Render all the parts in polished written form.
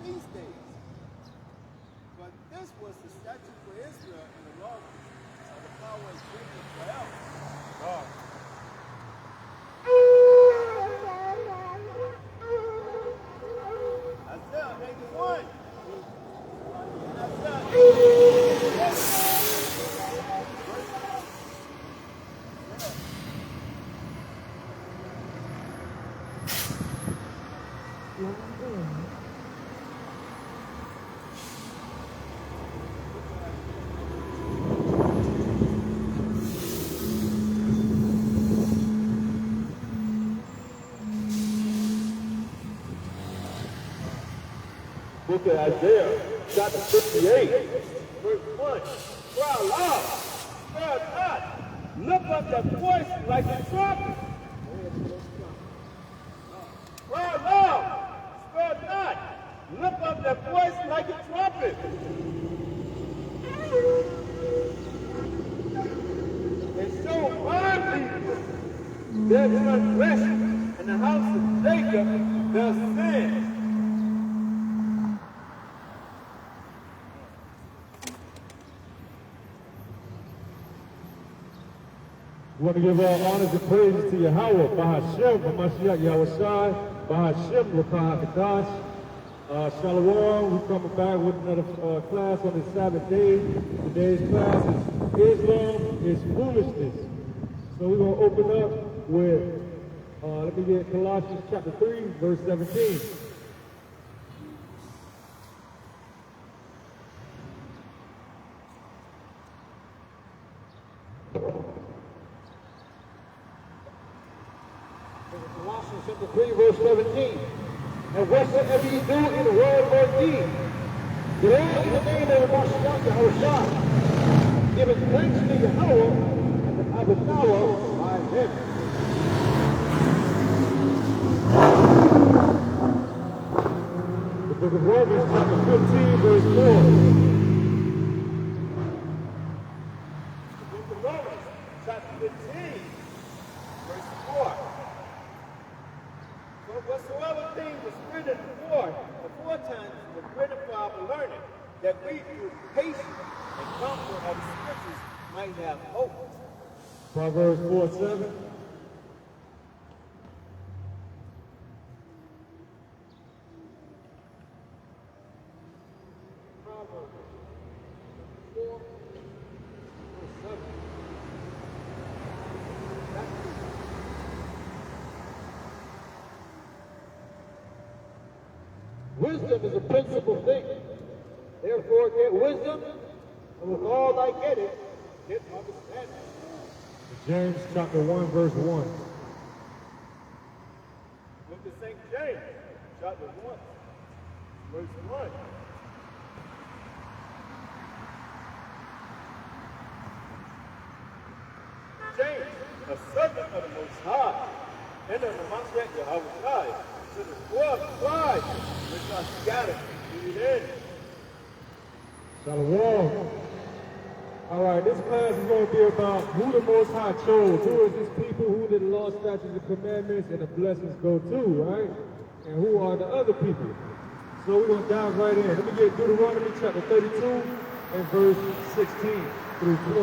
feast days. But this was the statute for Israel and the law of the power of Jacob forever. Isaiah 81. Book of Isaiah, chapter 58, verse 1. Cry aloud, spare not, lift up that voice like a trumpet. Cry aloud, spare not, lift up that voice like a trumpet. And show my people their transgression, and the house of Jacob their sin. We want to give all honors and praises to Yahweh, Bahashem, Hamashiach Yahushai, Bahashem, Rakah HaKadosh. Shalom, we're coming back with another class on the Sabbath day. Today's class is Islam is Foolishness. So we're going to open up with, let me get Colossians chapter 3, verse 17. Colossians chapter 3, verse 17. And whatsoever you do in the word or deed, do all in the name of Mashiach Yahushua, giving thanks to Yahweh and the Abishawah by him. The book of Romans chapter 15, verse 4. The book of Romans, chapter 15, verse 4. But whatsoever thing was written aforetime was written for our learning, that we through patience and comfort of the scriptures might have hope. Proverbs 4:7. Proverbs 4, verse 7. Wisdom is a principal thing. Therefore, get wisdom, and with all thy getting, get understanding. James chapter 1, verse 1. Look at St. James, chapter 1, verse 1. James, a servant of the Most High, and of the Mashiach Yahushua, to the 12 tribes which are scattered through the end. Shalom. All right, this class is going to be about who the Most High chose. Who is this people? Who did the law, statutes, and commandments and the blessings go to, right? And who are the other people? So we're going to dive right in. Let me get Deuteronomy chapter 32 and verse 16 through 20.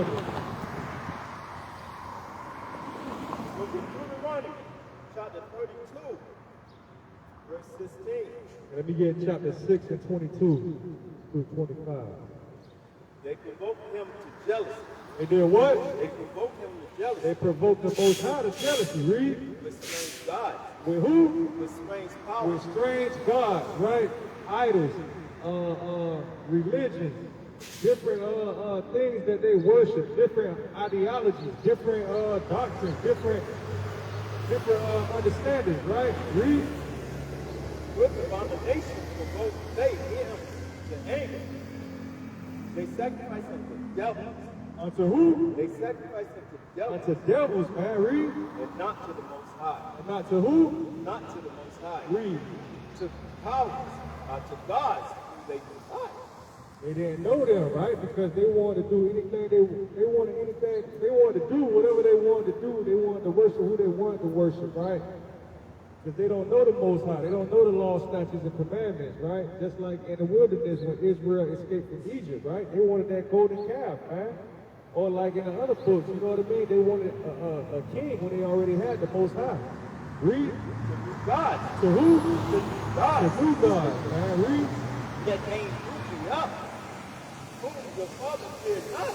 Look at Deuteronomy, chapter 32, verse 16. And let me get chapter 6 and 22 through 25. They provoked him to jealousy. They did what? They provoked him to jealousy. They provoked the Most High to jealousy. Read. With strange gods. With who? With strange powers. With strange gods, right? Idols, religion, different things that they worship, different ideologies, different doctrines, different understandings, right? Read. With abomination provoked they him to anger. They sacrificed him to devils. Unto who? They sacrificed him to devils. Unto devils, man. Read. And not to the Most High. And not to who? Not to the Most High. Read. To powers, to gods who they desire. They didn't know them, right? Because they wanted to do anything they wanted to do whatever they wanted to do. They wanted to worship who they wanted to worship, right? Because they don't know the Most High. They don't know the law, statutes, and commandments, right? Just like in the wilderness when Israel escaped from Egypt, right? They wanted that golden calf, man. Or like in the other books, you know what I mean? They wanted a king when they already had the Most High. Read. God. To who? To God. To who God, man? Read. That came through me up. Whom the Father did not.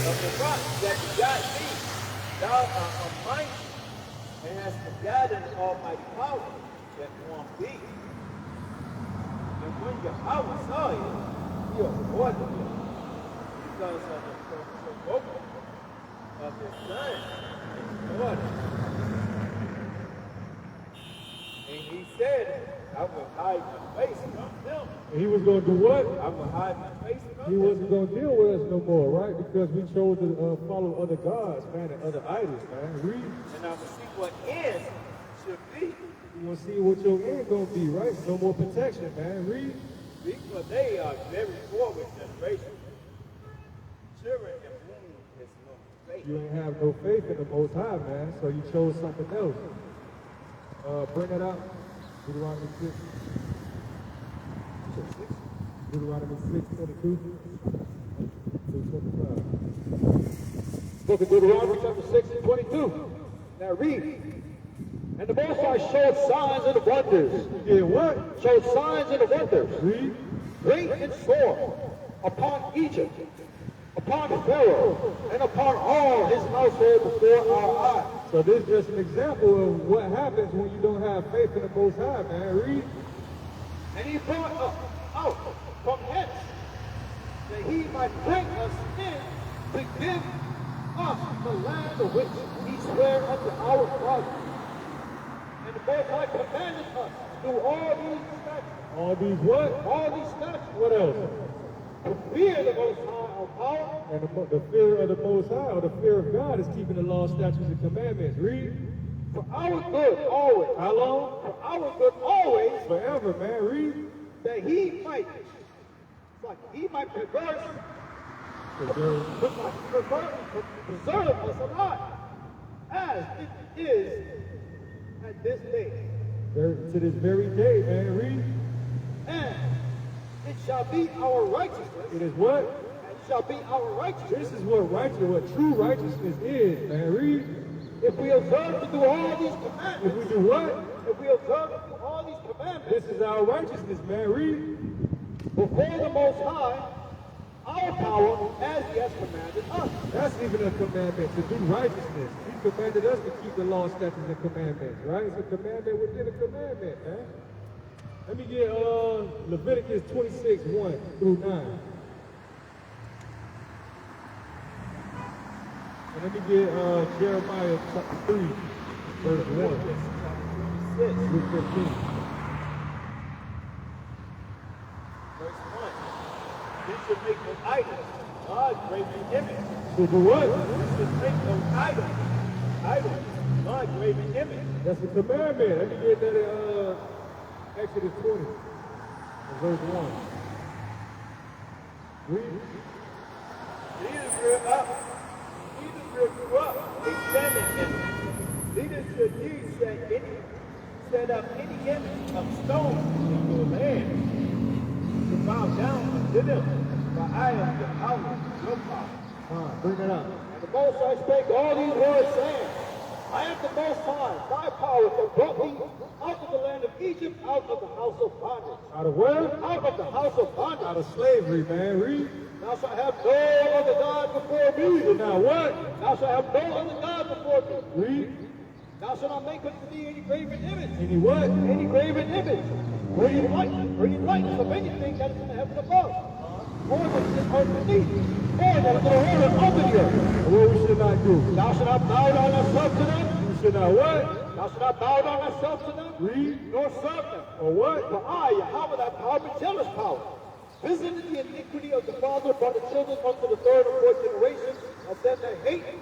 Of the rock that got me. Thou art mighty and hast forgotten almighty power that formed thee. And when Yahweh saw it, he avoided it because of the provoking of his son and his daughter. And he said, I will hide my face from them. And he was going to do what? I will hide my face from them. He wasn't going to deal with us no more, right? Because we chose to follow other gods, man, and other idols, man. Read. And I will see what end should be. You want to see what your end going to be, right? No more protection, man. Read. Because they are very forward generation. Children in whom is no faith. You ain't have no faith in the Most High, man, so you chose something else. Bring it up. Deuteronomy 6. Deuteronomy 6:22. 6:25. Book of Deuteronomy chapter 6 and 22. Now read. And the Most High showed signs and wonders. Yeah, what? Showed signs and wonders. Read. Great and sore upon Egypt, upon Pharaoh, and upon all his household before our eyes. So this is just an example of what happens when you don't have faith in the Most High, man. Read. And he brought us out from hence, that he might bring us in to give us the land of which he sware unto our fathers. And the Most High commanded us to do all these statutes. All these what? All these statutes. What else? To fear the Most High our power. And the fear of the Most High, or the fear of God, is keeping the law, statutes, and commandments. Read. For our good always. How long? For our good always. Forever, man. Read. That he might preserve us alive, as it is at this day. To this very day, man. Read. And it shall be our righteousness. It is what? And it shall be our righteousness. This is what true righteousness is, man. Read. If we observe to do all these commandments. If we do what? If we observe to do all these commandments. This is our righteousness, man. Read. Before the Most High, our power, as he has commanded us. That's even a commandment, to do righteousness. He commanded us to keep the law, statutes, and commandments, right? It's a commandment within a commandment, man. Let me get Leviticus 26, 1 through 9. And let me get Jeremiah chapter 3, verse 1 through 15. Verse 1. You should make no idols. God's graven image. To do what? You should make no idols. Idols. God's graven image. That's a commandment. Let me get that in Exodus 20, verse 1. Read. Jesus grew up. Jesus grew up examining image. Leaders should use set up any image of stone in your land to bow down unto them. For I am the power, your power. Bring it up. And the Most High spake all these words, saying, I am the Most High, thy power that brought thee out of the land of Egypt, out of the house of bondage. Out of where? Out of the house of bondage. Out of slavery, man. Read. Thou shalt have no other God before me. Now what? Thou shalt have no other God before me. Read. Thou shalt not make unto thee any graven image. Any what? Any graven image. Or any likeness of anything that is in the heaven above. Or that is in earth beneath. Or that is in the water under the earth. What we should not do? Thou shalt not bow down thyself to them. We should not what? Thou shalt not bow down thyself to them. Read. Nor serve them. Or what? For I, Yahweh, thy power, be jealous power. Visited the iniquity of the father upon the children unto the third and fourth generation of them that hate me,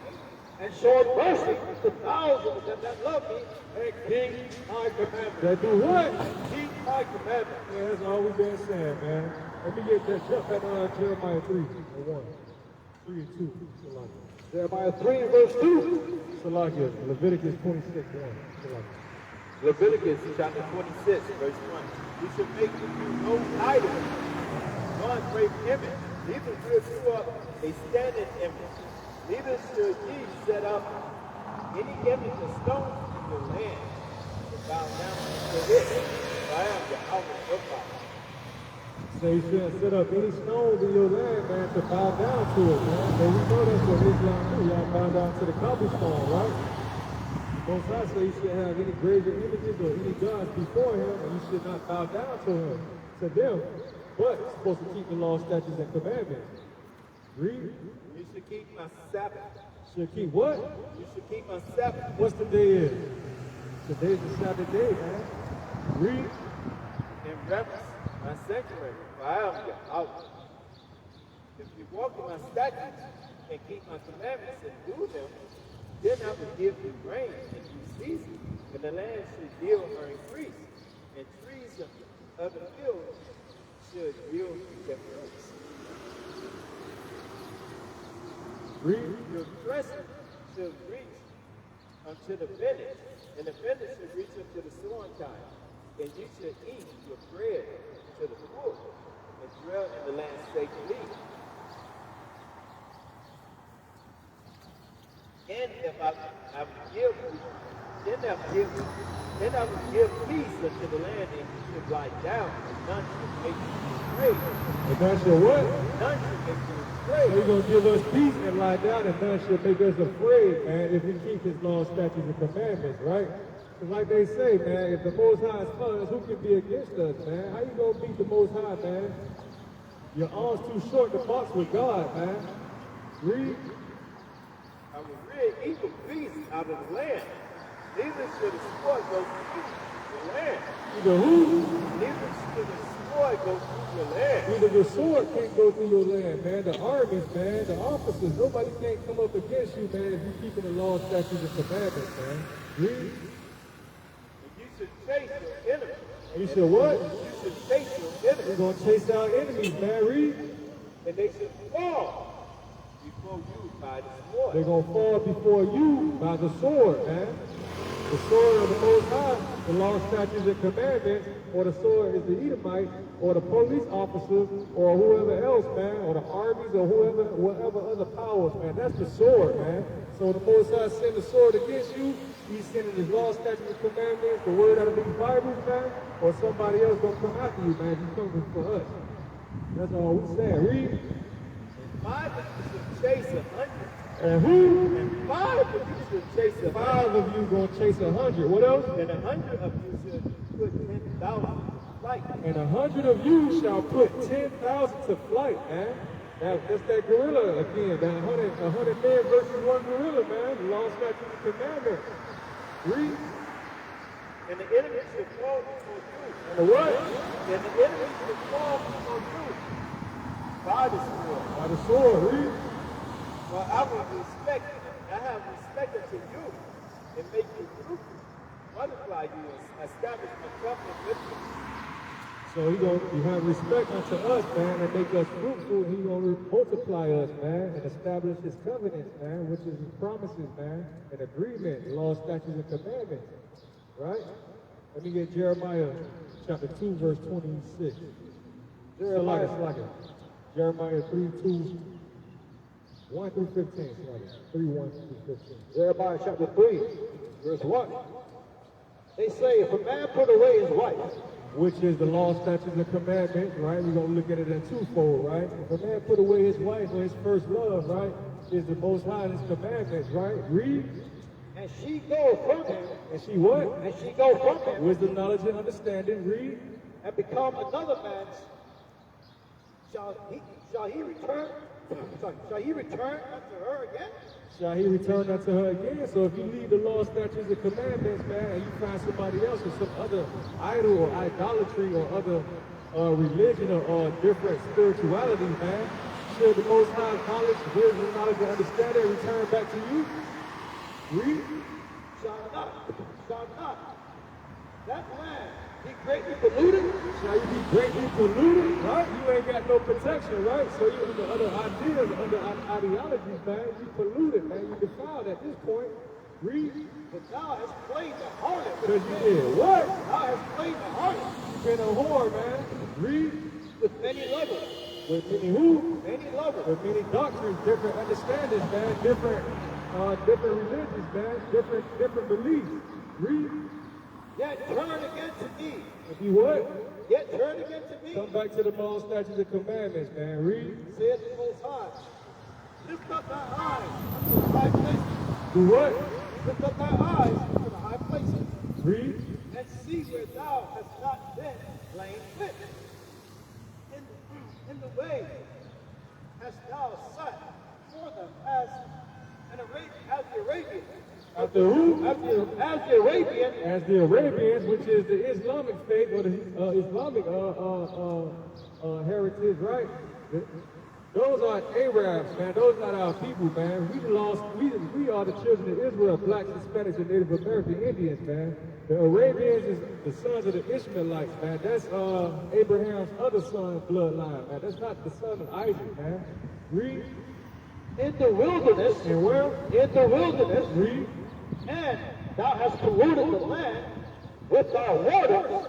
and showed mercy to thousands of them that love me, and keep my commandments. That do what? Keep my commandments. Yeah, that's all we've been saying, man. Let me get that. Jump at Jeremiah 3 and 1. 3 and 2. Salakia. Jeremiah 3 and verse 2. Salakia. Leviticus 26, 1. Salakia. Leviticus chapter 26, verse 1. You should make you no idol, nor graven image, neither should you up a standing image, neither should ye set up any image of stone in your land, and bow down to it. For I am Yahweh your God. So you shouldn't set up any stones in your land, man, to bow down to it, man. But we know that's what Islam do. Y'all bow down to the cobblestone, right? Most High say you shouldn't have any graven images or any gods before him, and you should not bow down to him, to them. But you're supposed to keep the law, statutes, and commandments. Read. You should keep my Sabbath. Should keep what? You should keep my Sabbath. What's the day is? Today's the Sabbath day, man. Read. In reverence my sanctuary, for I am Yahweh. If you walk in my statutes and keep my commandments and do them, then I will give you rain in due season, and the land should yield or increase, and trees of the field should yield their fruits. Read. Your dressing should reach unto the finish, and the finish should reach unto the sowing time, and you should eat your bread to the full, and dwell in the land safely. And if I will give you, then I will give peace unto the land, and you should lie down, and none should make you afraid. And none shall what? None should make you So afraid. he's going to give us peace and lie down, and none shall make us afraid, man, if we keep his law, statutes, and commandments, right? Because like they say, man, if the Most High is for us, who can be against us, man? How you going to beat the Most High, man? Your arm's too short to box with God, man. Read. I will rid evil beasts out of the land. Neither should the sword go through the land. Either who? Neither should the sword go through your land. Either the sword can't go through your land, man. The armies, man, the officers, nobody can't come up against you, man, if you're keeping the law, statutes, and commandments, man. Read. And you should chase your enemies. And you should what? You should chase your We're enemies. going to chase our enemies, man. Read. And they should fall before you by the sword. They're going to fall before you by the sword, man. The sword of the Most High, the law, statutes, and commandments, or the sword is the Edomite, or the police officers, or whoever else, man, or the armies, or whatever other powers, man. That's the sword, man. So the Most High send the sword against you. He's sending his law, statutes, and commandments, the word out of these Bibles, man, or somebody else going to come after you, man. He's coming for us. That's all we say. Read. Five of you should chase 100. And who? And 5 of you should chase 100. 5 of you going to chase 100. What else? And 100 of you should put 10,000 to flight. And 100 of you shall put 10,000 to flight, man. That's that gorilla again. That 100 men versus one gorilla, man. The law, statutes, and commandments. Read. And the enemy should fall before you. And the what? And the enemy should fall before you by the sword. By the sword. Read. For I have respect unto you, and make you fruitful, multiply you, and establish my covenant with you. So you have respect unto us, man, and make us fruitful. He gonna multiply us, man, and establish his covenants, man, which is his promises, man, and agreement, law, statutes, and commandments. Right? Let me get Jeremiah chapter 2, verse 26. Jeremiah 3:2, 1 through 15. 3:1 through 15. Jeremiah chapter 3, verse 1. They say, if a man put away his wife, Which is the law, statutes, and commandments, right? We're going to look at it in twofold, right? If a man put away his wife or his first love, right, is the Most High and his commandments, right? Read. and she go from him, And she what? and she go from him, Wisdom, knowledge, and understanding. Read. and become another man's, shall he return? Shall he return unto her again? Shall he return unto her again? So if you leave the law, statutes, and commandments, man, and you find somebody else with some other idol or idolatry or other religion or different spirituality, man, should the Most High knowledge, wisdom, knowledge, and understanding return back to you? Read. Shall not that man be greatly polluted? Shall you be greatly polluted, right? You ain't got no protection, right? So you under other ideas, under ideologies, man. You polluted, man. You defiled at this point. Read. But thou hast played the harlot. Because you did what? Thou hast played the harlot You've been a whore, man. Read. with many lovers. With many who? Many lovers. With many doctrines, different understandings, man. Different religions, man. Different beliefs. Read. Yet turn again to me. If you what? Yet turn again to me. Come back to the moral statutes and commandments, man. Read. Saith the Most High. Lift up thy eyes unto the high places. Do what? Lift up thy eyes unto the high places. Read. And see where thou hast not been lain fit. In the way hast thou sat for them as the Arabians. After who? As the Arabians. As the Arabians, which is the Islamic faith or the Islamic heritage, right? Those aren't Arabs, man. Those are not our people, man. We are the children of Israel, blacks, Hispanics, and Native American Indians, man. The Arabians is the sons of the Ishmaelites, man. That's Abraham's other son bloodline, man. That's not the son of Isaac, man. Read. In the wilderness. And where? In the wilderness. Read. And thou hast polluted the land with thy waters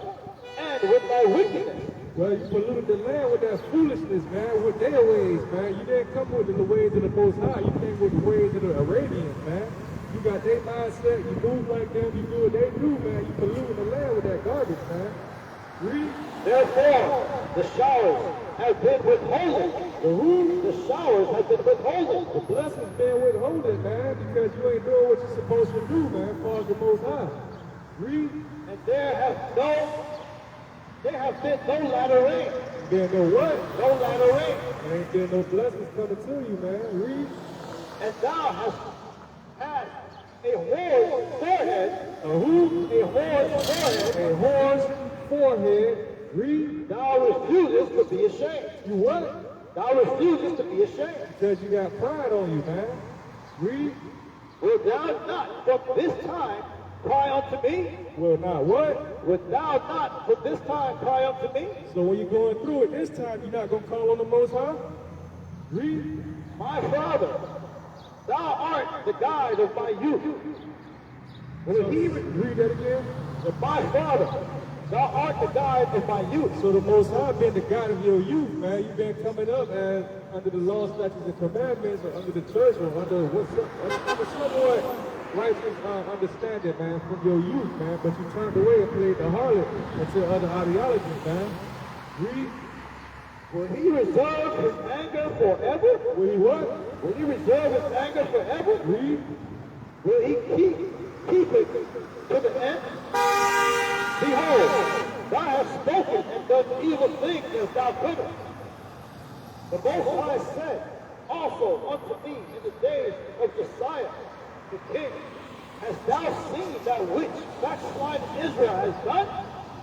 and with thy wickedness. Well, you polluted the land with that foolishness, man, with their ways, man. You didn't come with the ways of the Most High. You came with the ways of the Arabians, man. You got their mindset. You move like them. You do what they do, man. You polluted the land with that garbage, man. Read. Therefore, the showers have been withholding. The who? The showers have been withholding. The blessings been withholding, man, because you ain't doing what you're supposed to do, man, as far as the Most High. Read. And there have been no latter rain. There no what? No latter rain. There ain't been no blessings coming to you, man. Read. And thou hast had a whore's forehead. A who? A whore's forehead. A whore's forehead. Read. Thou refusest to be ashamed. You what? Thou refusest to be ashamed. Because you got pride on you, man. Read. Wilt thou not from this time cry unto me? Well, not what? Wilt thou not from this time cry unto me? So when you're going through it this time, you're not going to call on the Most High? Read. My father, thou art the guide of my youth. So, read that again. And my father, thou art the guide of my youth. So the Most High been the guide of your youth, man. You've been coming up as under the law, statutes, and commandments, or under the church, or under somewhat righteous understanding, man, from your youth, man. But you turned away and played the harlot into other ideologies, man. Read. Will he reserve his anger forever? Will he what? Will he reserve his anger forever? Read. Will he keep it to the end? Behold, thou hast spoken and done evil things as thou couldst. The Most High said also unto me in the days of Josiah, the king, hast thou seen that which backsliding Israel has done?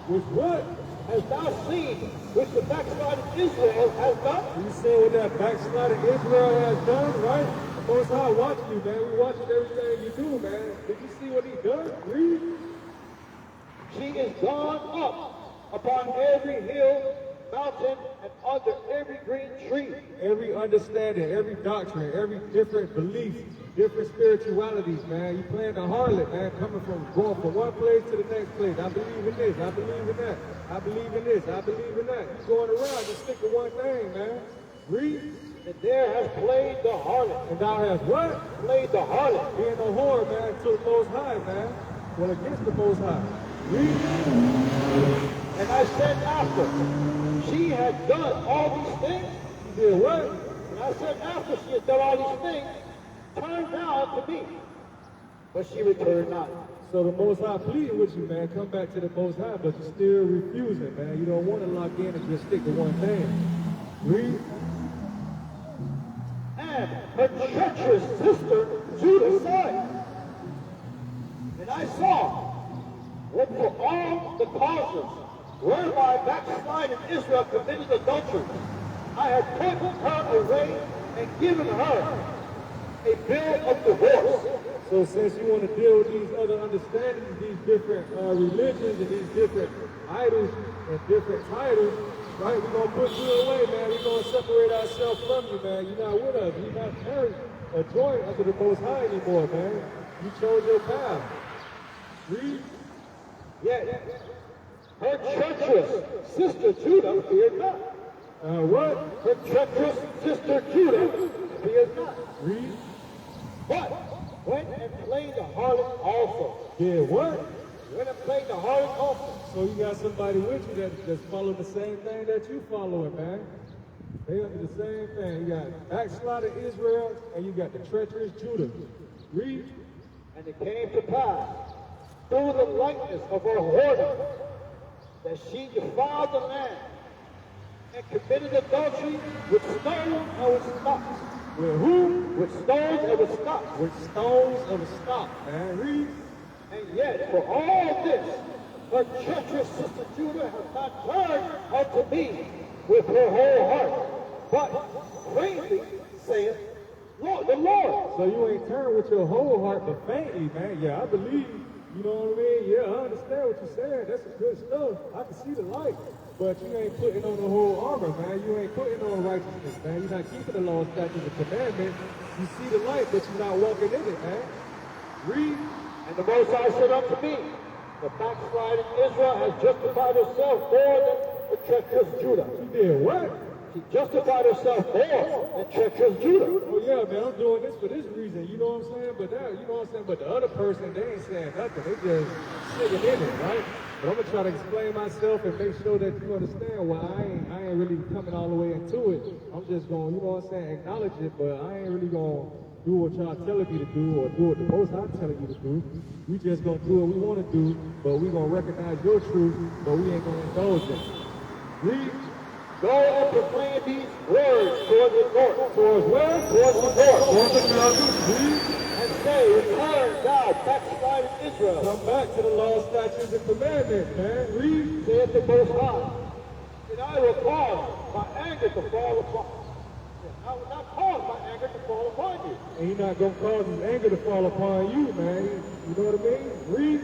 Which what? Hast thou seen which the backsliding Israel has done? You see what that backsliding Israel has done, right? The Most High watching you, man. We watching everything you do, man. Did you see what he done? Read. She is gone up upon every hill, mountain, and under every green tree. Every understanding, every doctrine, every different belief, different spiritualities, man. You playing the harlot, man, going from one place to the next place. I believe in this, I believe in that. I believe in this, I believe in that. You going around, just stick to one thing, man. Read. And there has played the harlot. And thou hast what? Played the harlot. Being a whore, man, to the Most High, man. Well, against the Most High. Read. And I said after, she had done all these things. She did what? And I said after she had done all these things, turn now to me. But she returned not. So the Most High pleading with you, man. Come back to the Most High, but you're still refusing, man. You don't want to lock in and just stick to one thing. Read. And her treacherous sister Judah saw it. And I saw what for all the causes whereby backsliding Israel committed adultery, I had put her away and given her a bill of divorce. So since you want to deal with these other understandings, these different religions and these different idols and different titles, right, we're going to put you away, man. We're going to separate ourselves from you, man. You're not with us. You're not married or joined under the Most High anymore, man. You chose your path. Read. Yet her treacherous sister Judah feared not. What? Her treacherous sister Judah feared not. Read. But went and played the harlot also. Yeah, what? Went and played the harlot also. So you got somebody with you that's following the same thing that you following, man. They under the same thing. You got backslided Israel and you got the treacherous Judah. Read. And it came to pass through the likeness of her whoredom that she defiled the land and committed adultery with stones and with stocks. With who? With stones and with stocks. With stones of a stock, man. Read. And yet, for all this, her treacherous sister Judah has not turned unto me with her whole heart, but plainly saith the Lord. So you ain't turned with your whole heart, but faintly, man. Yeah, I believe. You know what I mean? Yeah, I understand what you're saying. That's some good stuff. I can see the light. But you ain't putting on the whole armor, man. You ain't putting on righteousness, man. You're not keeping the law, statutes, and commandments. You see the light, but you're not walking in it, man. Read. And the Most High said unto me, the backsliding Israel has justified herself more than the treacherous Judah. She did what? She justified herself more than treacherous Judah. Oh yeah, man, I'm doing this for this reason. You know what I'm saying? But that, you know what I'm saying? But the other person, they ain't saying nothing. They just sitting in it, right? But I'm gonna try to explain myself and make sure that you understand why I ain't really coming all the way into it. I'm just gonna, you know what I'm saying, acknowledge it, but I ain't really gonna do what y'all telling me to do or do what the Most High telling you to do. We just gonna do what we want to do, but we gonna recognize your truth, but we ain't gonna indulge it. Read. Go and proclaim these words toward the north. Towards where? Towards the north. Towards the mountains. Read. And say, return thou backsliding Israel. Come back to the law, statutes, and commandments, man. Read. Saith the Most High. And I will cause my anger to fall upon you. I will not cause my anger to fall upon you. And he's not going to cause his anger to fall upon you, man. You know what I mean? Read.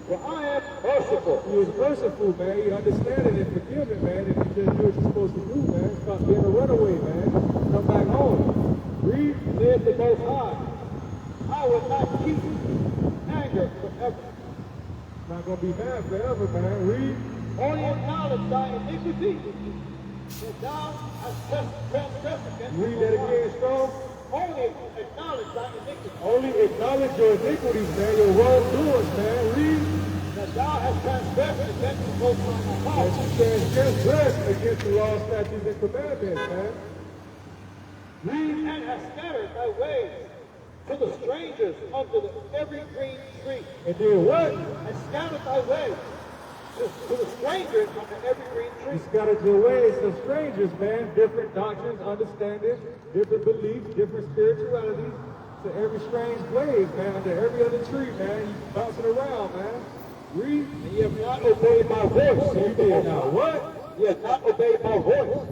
For I am merciful. He is merciful, man. You understand it and forgive it, man. If you just do what you're supposed to do, man. Stop being a runaway, man. Come back home. Read. Saith the Most High. I will not keep anger forever. Not going to be mad forever, man. Read. Only acknowledge thy iniquity, that thou hast transgressed against Read that again, strong. Only acknowledge thy iniquity. Only acknowledge your iniquities, man. Your wrongdoings, man. Read. That thou hast transgressed against the Most High. That you transgressed against the law, statutes, and commandments, man. Read. And hast scattered thy ways to the strangers under every green tree. And then what? And scattered thy ways to the strangers under every green tree. You scattered your ways to strangers, man. Different doctrines, understanding, different beliefs, different spiritualities. To every strange place, man. Under every other tree, man. You bouncing around, man. Read. And ye have not obeyed my voice. You did now. What? Ye have not obeyed my voice,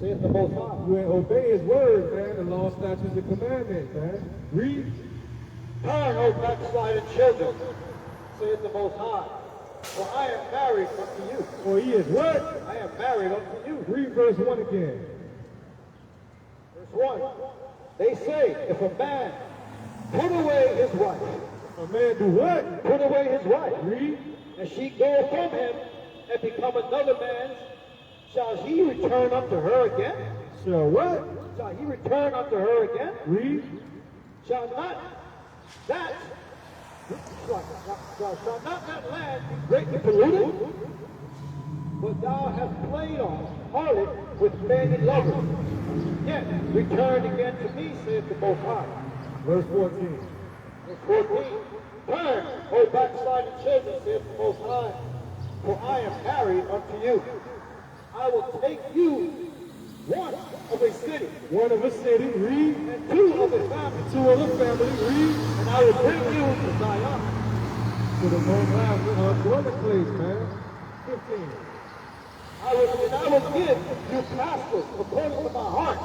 saith the Most High. You ain't obey his word, man. The law, statutes, and commandments, man. Read. Turn, O backsliding children, saith the Most High. For I am married unto you. For he is what? I am married unto you. Read verse 1 again. Verse 1. They say, if a man put away his wife. A man do what? Put away his wife. Read. And she go from him and become another man's. Shall he return unto her again? Shall what? Shall he return unto her again? Read. Shall not that land be greatly polluted? But thou hast played on harlot with many lovers. Yet return again to me, saith the Most High. Verse 14. Verse 14. Turn, O backsliding children, saith the Most High, for I am married unto you. I will take you one of a city, One of a city, read. and two of a family, Two of a family, read. and I will bring you to Zion. To the most high dwelling place, man. 15. I will give you pastors according to my heart,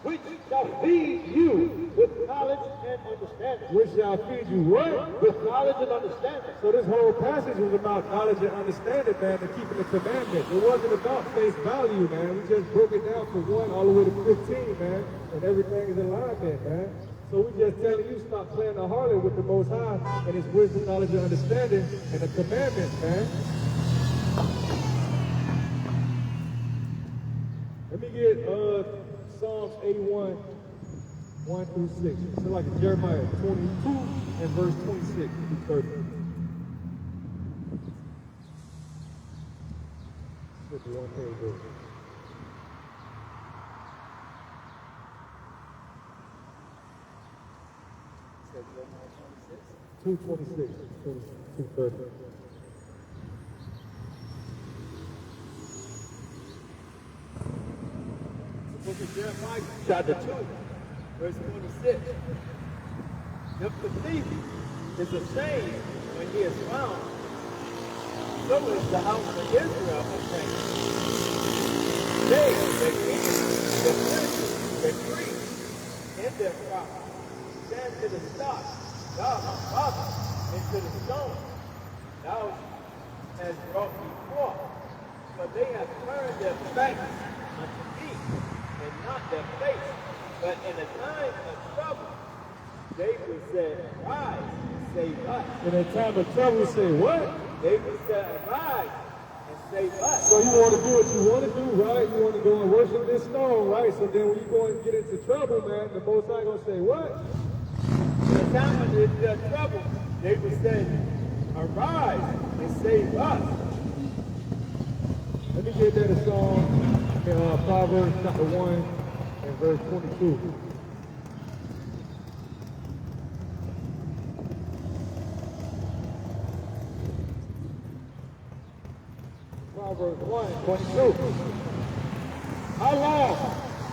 which shall feed you with knowledge and understanding. Which shall feed you what? With knowledge and understanding. So this whole passage was about knowledge and understanding, man, and keeping the commandments. It wasn't about face value, man. We just broke it down from 1 all the way to 15, man, and everything is in alignment, man. So we just telling you stop playing the harlot with the Most High and His wisdom, knowledge, and understanding, and the commandments, man. Let me get Psalms 81, 1 through 6. So like Jeremiah 22 and verse 26 through 30. Flip the one page over. Said Jeremiah 26. 226, 230. Book of Jeremiah, chapter 2, verse 26. If the thief is ashamed when he is found, so is the house of Israel ashamed. They eat the princes, the priests, in their crop, stand to the stock, thou my father, and to the stone, thou hast brought me forth. For they have turned their backs unto thee, and not their face. But in a time of trouble, David said, arise and save us. In a time of trouble, say what? David said, arise and save us. So you want to do what you want to do, right? You want to go and worship this stone, right? So then when you go and get into trouble, man, the Most High going to say what? In a time of trouble, David said, arise and save us. Let me get that a song in Proverbs chapter 1 and verse 22. Proverbs 1:22. How long,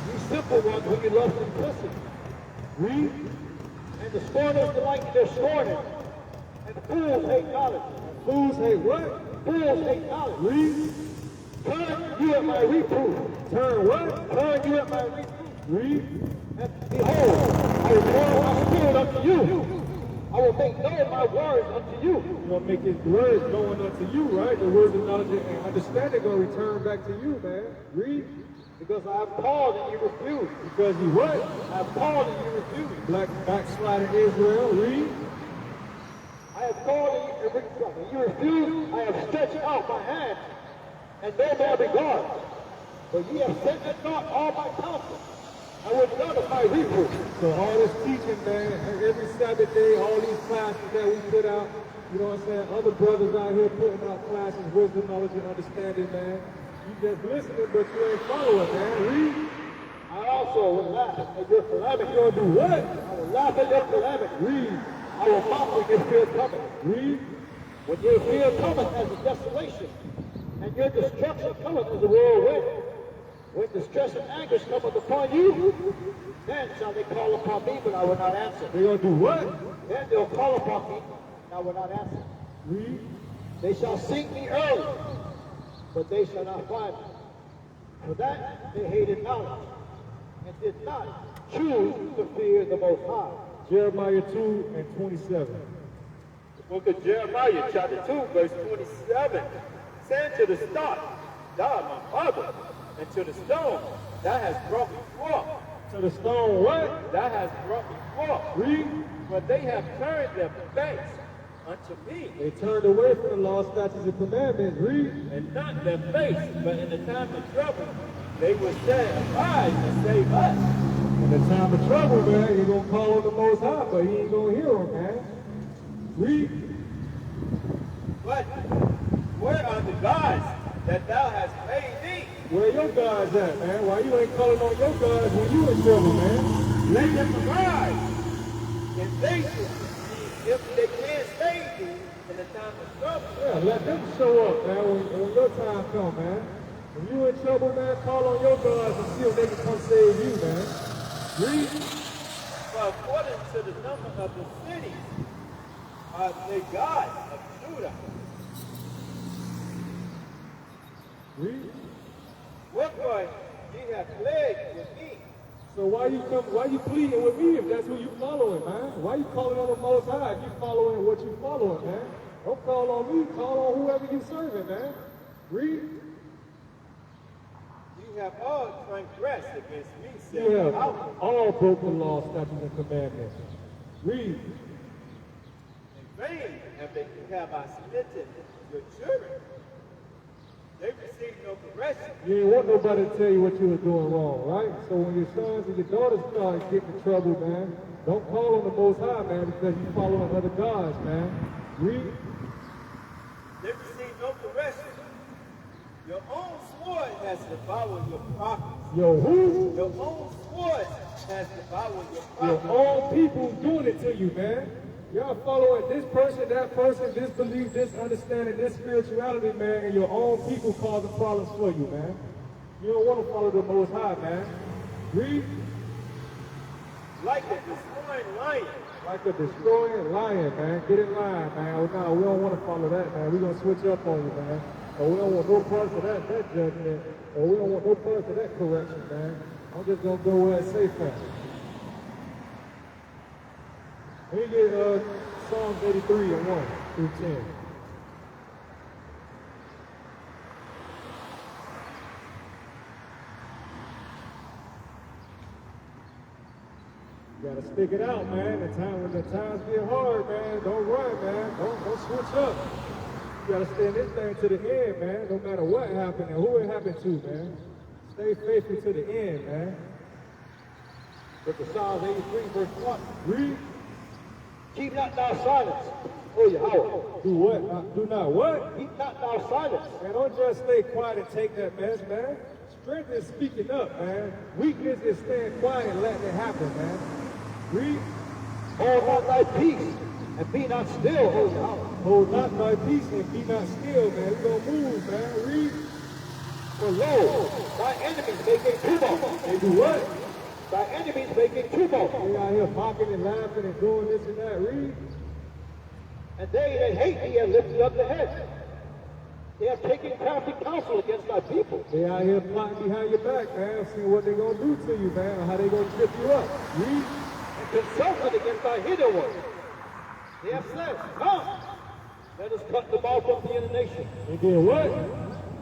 you simple ones, will you love simplicity? Read. And the scorners delight in their scorning, and the fools hate knowledge. Fools hate what? Fools hate knowledge. Read. Turn you at my reproof. Turn what? Turn you at my reproof. Read. And behold, I will pour my spirit unto you. I will make known my words unto you. You're going to make His words going unto you, right? The words of knowledge and understanding going to return back to you, man. Read. Because I have called and you refuse. Because you what? I have called and you refuse. Black backsliding Israel. Read. I have called and you refuse. I have stretched out my hand, and no man regards. But ye have set at naught all my counsel. I would none of my reproof. So all this teaching, man, every Sabbath day, all these classes that we put out, you know what I'm saying? Other brothers out here putting out classes, wisdom, knowledge, and understanding, man. You just listening, but you ain't following, man. Read. I also will laugh at your calamity. You gonna do what? I will laugh at your calamity. Read. I will mock when your fear cometh. Read. When your fear cometh as a desolation, and your destruction cometh as a whirlwind. When distress and anguish cometh upon you, then shall they call upon me, but I will not answer. They gonna do what? Then they'll call upon me, and I will not answer. Read. They shall seek me early, but they shall not find me. For that they hated knowledge, and did not choose to fear the Most High. Jeremiah 2 and 27. The book of Jeremiah, chapter 2, verse 27. Saying to the stock, thou my father, and to the stone, thou hast brought me forth. To the stone what? Thou hast brought me forth. Read. For they have turned their backs unto me, They turned away from the law, statutes, and commandments. Read. and not their face. But in the time of trouble, they would say, arise and save us. In the time of trouble, man, you're gonna call on the Most High, but He ain't gonna hear him, man. Read. But where are the gods that thou hast made thee? Where your guys at, man? Why you ain't calling on your guys when you in trouble, man? Let them arise, and they should see if they can't save thee in the time of trouble. Yeah, let them show up, man, when your time come, man. When you in trouble, man, call on your guys and see if they can come save you, man. Read. For according to the number of the cities are the gods of Judah. Read. Wherefore ye have plagued with me. So why you pleading with me if that's who you following, man? Why you calling on the Most High if you following what you following, man? Don't call on me, call on whoever you serving, man. Read. You have all transgressed against me, said You have Yahweh. all broke the law, statutes, and commandments. Read. In vain have I smitten your children. They received no correction. You ain't want nobody to tell you what you were doing wrong, right? So when your sons and your daughters start getting in trouble, man, don't call on the Most High, man, because you following other gods, man. Read. They received no correction. Your own sword has devoured your prophets. Yo, who? Your own sword has devoured your Your prophets. own people doing it to you, man. Y'all following this person, that person, this belief, this understanding, this spirituality, man, and your own people causing problems for you, man. You don't want to follow the Most High, man. Read. Like a destroying lion. Like a destroying lion, man. Get in line, man. Oh, no, we don't want to follow that, man. We're going to switch up on you, man. Or we don't want no parts of that judgment. Or we don't want no parts of that correction, man. I'm just going to go where it's safe at. Let me get Psalms 83 and 1 through 10. You gotta stick it out, man. When the times get hard, man, don't run, man. Don't switch up. You gotta stay in this thing to the end, man. No matter what happened and who it happened to, man. Stay faithful to the end, man. But the Psalms 83 verse 1. Read. Keep not thou silence, O Yahweh. Do what? Do not what? Keep not thou silence. Man, don't just stay quiet and take that mess, man. Strength is speaking up, man. Weakness is staying quiet and letting it happen, man. Read. Hold not thy peace, and be not still, O Yahweh. Hold not thy peace and be not still, man. We gonna move, man. Read. For lo, thy enemies making tumult. They do what? Thy enemies making tumult. They out here mocking and laughing and doing this and that. Read. And they that hate thee have lifted up the head. They have taken crafty counsel against thy people. They out here plotting behind your back, man. Seeing what they gonna do to you, man. Or how they gonna trip you up. Read. And consulted against thy hidden ones. They have said, come, let us cut them off from being a nation. They did what?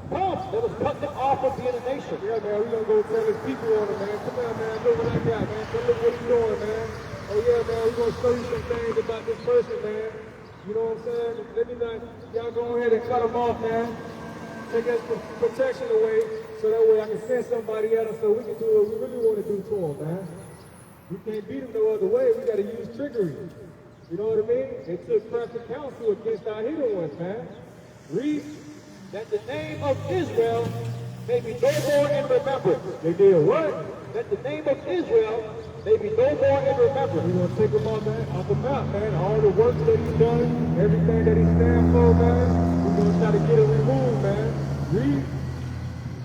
Come, let us cut them off from being a nation. Yeah, man, we gonna go tell his people on it, man. Come on, man, look what I got, man. Come look what he's doing, man. Oh yeah, man, we gonna show you some things about this person, man. You know what I'm saying? Let me not, y'all go ahead and cut them off, man. Take that protection away, so that way I can send somebody at us so we can do what we really want to do to them, man. We can't beat them no other way. We gotta use trickery. You know what I mean? They took crafty counsel against our hidden ones, man. Read. That the name of Israel may be no more in remembrance. They did what? That the name of Israel may be no more in remembrance. We're gonna take him off the map, man. All the work that he's done, everything that he stands for, man. We're gonna try to get it removed, man. Read.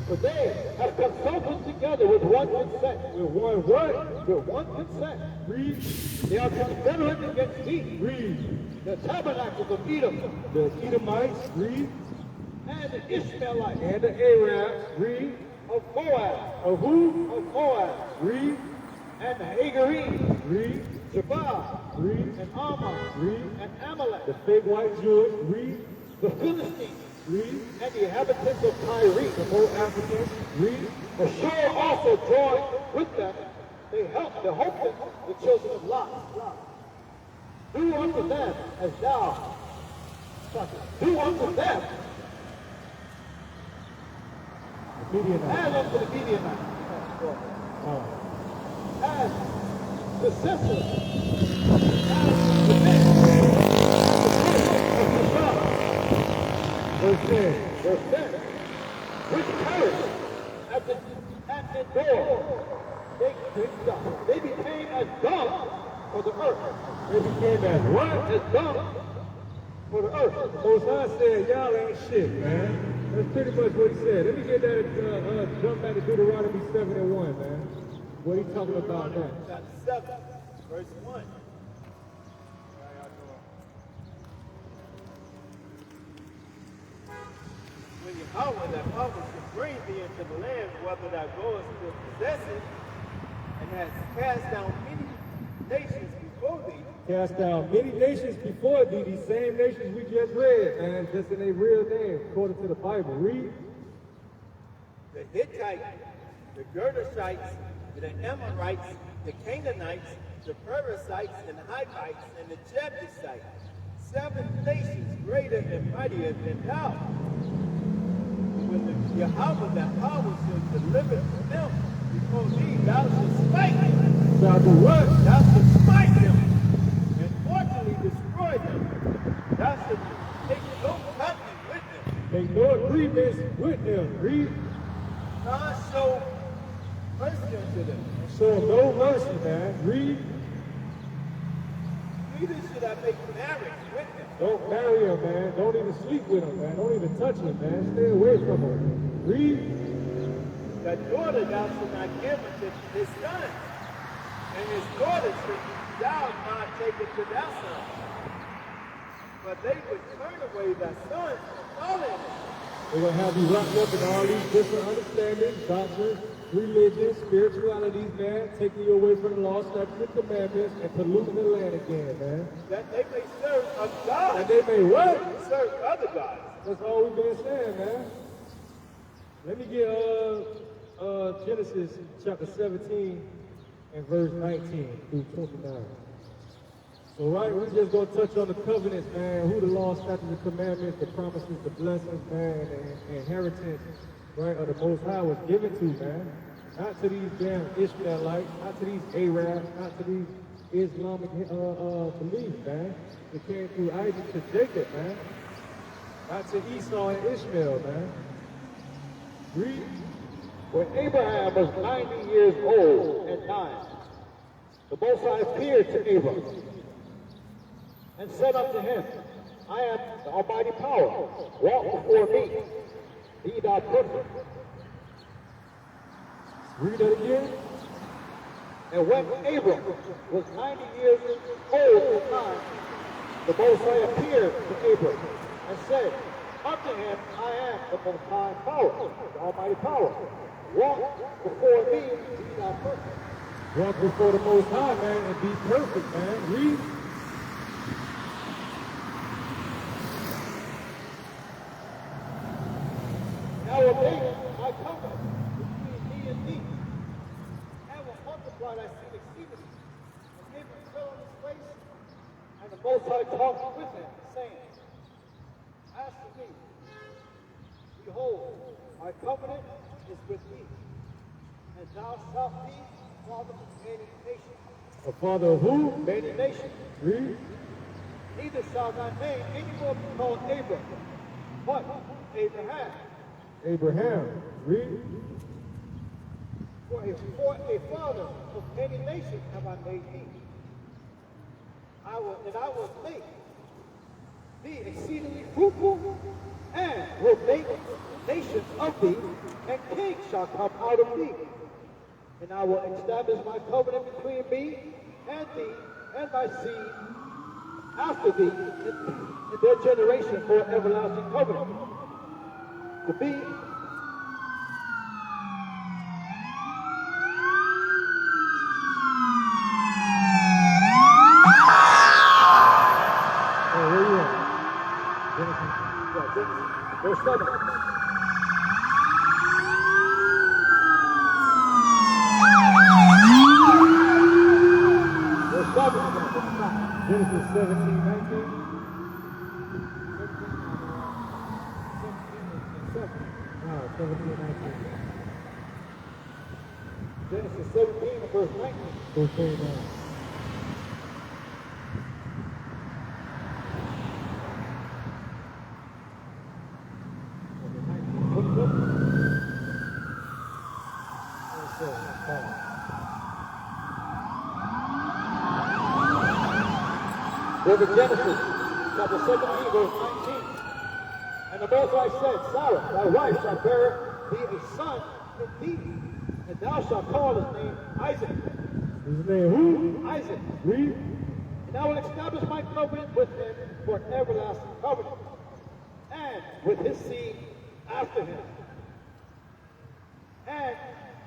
For they have consulted together with one consent. With one what? With one consent. Read. They are confederate against thee. Read. The tabernacles of Edom. The Edomites. Read. And the Ishmaelites. And the Arabs. Read. Of Moab. Of who? Of Moab. Read. And the Hagarenes. Read. Jabal. Read. And Ammon. Read. And Amalek. The fake white Jewish. Read. The Philistines. Read. And the inhabitants of Tyre. The whole Africans. Read. The shore also joined with them. They helped the hopeless, the children of Lot. Do unto them as thou. Do unto them Midianites. as unto the Midianites. Oh. As the sisters. As the men. Of the son. Verse 10. Verse 10. Which perished at the door. They became as dung for the earth. They became as what? As dung for the earth. Most High said, y'all ain't shit, man. That's pretty much what he said. Let me get that, jump back to Deuteronomy 7 and 1, man. What he talking about now? Chapter 7, verse 1. When Yahweh thy father shall bring thee into the land, whether thou goest to possess it, and has cast down many nations before thee. Cast down many nations before thee, these same nations we just read, man, just in their real name, according to the Bible. Read. The Hittites, the Girgashites, the Amorites, the Canaanites, the Perizzites, and the Hivites, and the Jebusites, 7 nations greater and mightier than thou. When the Yahweh that power shall deliver them before thee, thou shalt smite them. Shall do what? Thou shalt smite them, and fortunately destroy them. Thou shalt take no company with them. Make no agreements with them. Read. Nor show mercy unto them. Show no mercy, man. Read. Neither should I make marriage with them. Don't marry him, man. Don't even sleep with him, man. Don't even touch him, man. Stay away from him. Read. The daughter thou shalt not give unto his son, and his daughter should thou not take unto thy son. But they would turn away thy sons from following them. They're going to have you wrapped up in all these different understandings, doctrines, religion, spiritualities, man, taking you away from the law, statutes, and commandments, and polluting the land again, man. That they may serve a God. And they may what? Serve other gods. That's all we've been saying, man. Let me get Genesis chapter 17 and verse 19 through 29. So, right, we're just going to touch on the covenants, man, who the law, statutes, and commandments, the promises, the blessings, man, and the inheritance, right, of the Most High was given to, man. Not to these damn Ishmaelites, not to these Arabs, not to these Islamic beliefs, man. It came through Isaac to Jacob, man. Not to Esau and Ishmael, man. Read. When Abraham was 90 years old and 9, the Most High appeared to Abraham and said unto him, I am the Almighty Power. Walk before me. Be thou perfect. Read that again. And when Abram was 90 years old and 9, the Most High appeared to Abram and said unto him, I am the Most High Power, the Almighty Power. Walk before me, be thou perfect. Walk before the Most High, man, and be perfect, man. Read. I will make my covenant between me and thee, and will multiply thy seed exceedingly. And Abram fell on his face, and the Most High talked with him, saying, As for me, behold, my covenant is with thee, and thou shalt be father of many nations. A father of who? Many nations. Read. Neither shall thy name any more be called Abram, but Abraham. Abraham. Read. For a father of many nations have I made thee. I will make thee exceedingly fruitful, and will make nations of thee, and kings shall come out of thee. And I will establish my covenant between me and thee and thy seed after thee in their generation for an everlasting covenant. To be verse 7. Genesis 17, 19. No, 17, 19. Genesis 17 and verse 19. Verse 29. Book of Genesis, chapter 17, verse 19. And the Most High said, Sarah, thy wife, shall bear thee a son in thee, and thou shalt call his name Isaac. His name who? Isaac. Read. And I will establish my covenant with him for an everlasting covenant, and with his seed after him. And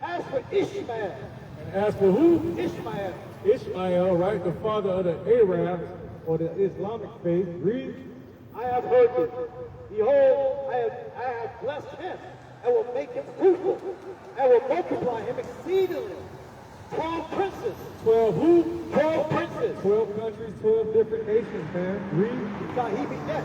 as for Ishmael, And as for who? Ishmael. Ishmael, right? The father of the Arabs or the Islamic faith. Read. I have heard thee. Behold, I have blessed him. I will make him fruitful. I will multiply him exceedingly. 12 princes. 12 who? 12 princes. 12 countries, 12 different nations, man. Read. Shall he beget.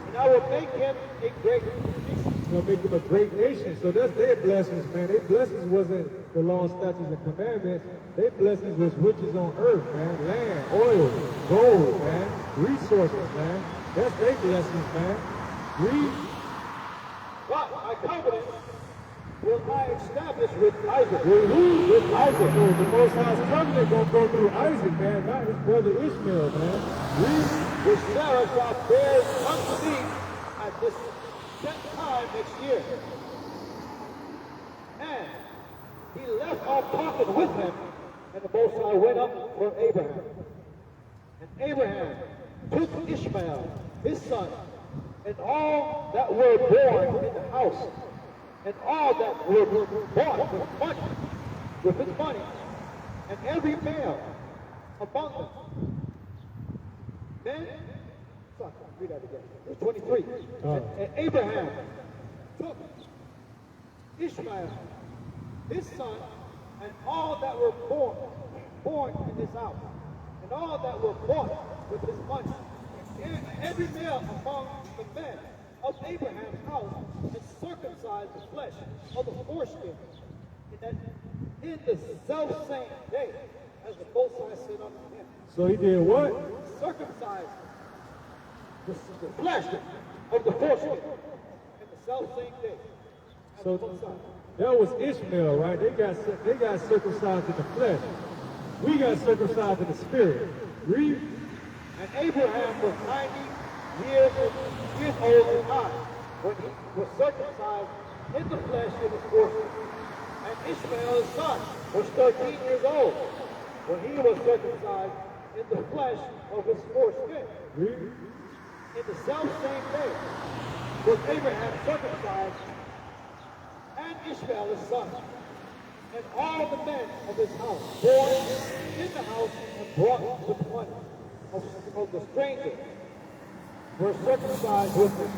And I will make him a great nation. Gonna make them a great nation. So that's their blessings, man. Their blessings wasn't the law, statutes, and commandments. Their blessings was riches on earth, man. Land, oil, gold, man. Resources, man. That's their blessings, man. Read. But my covenant will I establish with Isaac. With Isaac. So the Most High's covenant gonna go through Isaac, man, not his brother Ishmael, man. Read. Which Sarah shall bear unto thee at this set time next year. And he left our prophet with him, and the Most High went up for Abraham. And Abraham took Ishmael, his son, and all that were born in the house, and all that were bought with his money, and every male among them. Men, sorry, read that again. Verse 23. And Abraham took Ishmael, his son, and all that were born in his house, and all that were bought with his money, and every male among the men of Abraham's house, and circumcised the flesh of the foreskin, in the self-same day, as the Most High said unto him. So he did what? Circumcised the flesh of the foreskin in the self-same day. As the Most High. That was Ishmael, right? They got circumcised in the flesh. We got circumcised in the spirit. Read. And Abraham was 90 years old and high when he was circumcised in the flesh in his foreskin. And Ishmael, his son, was 13 years old when he was circumcised in the flesh of his foreskin. Read. In the self-same day was Abraham circumcised, and Ishmael, his son, and all the men of his house, born in the house and brought with money of the stranger, were circumcised with him.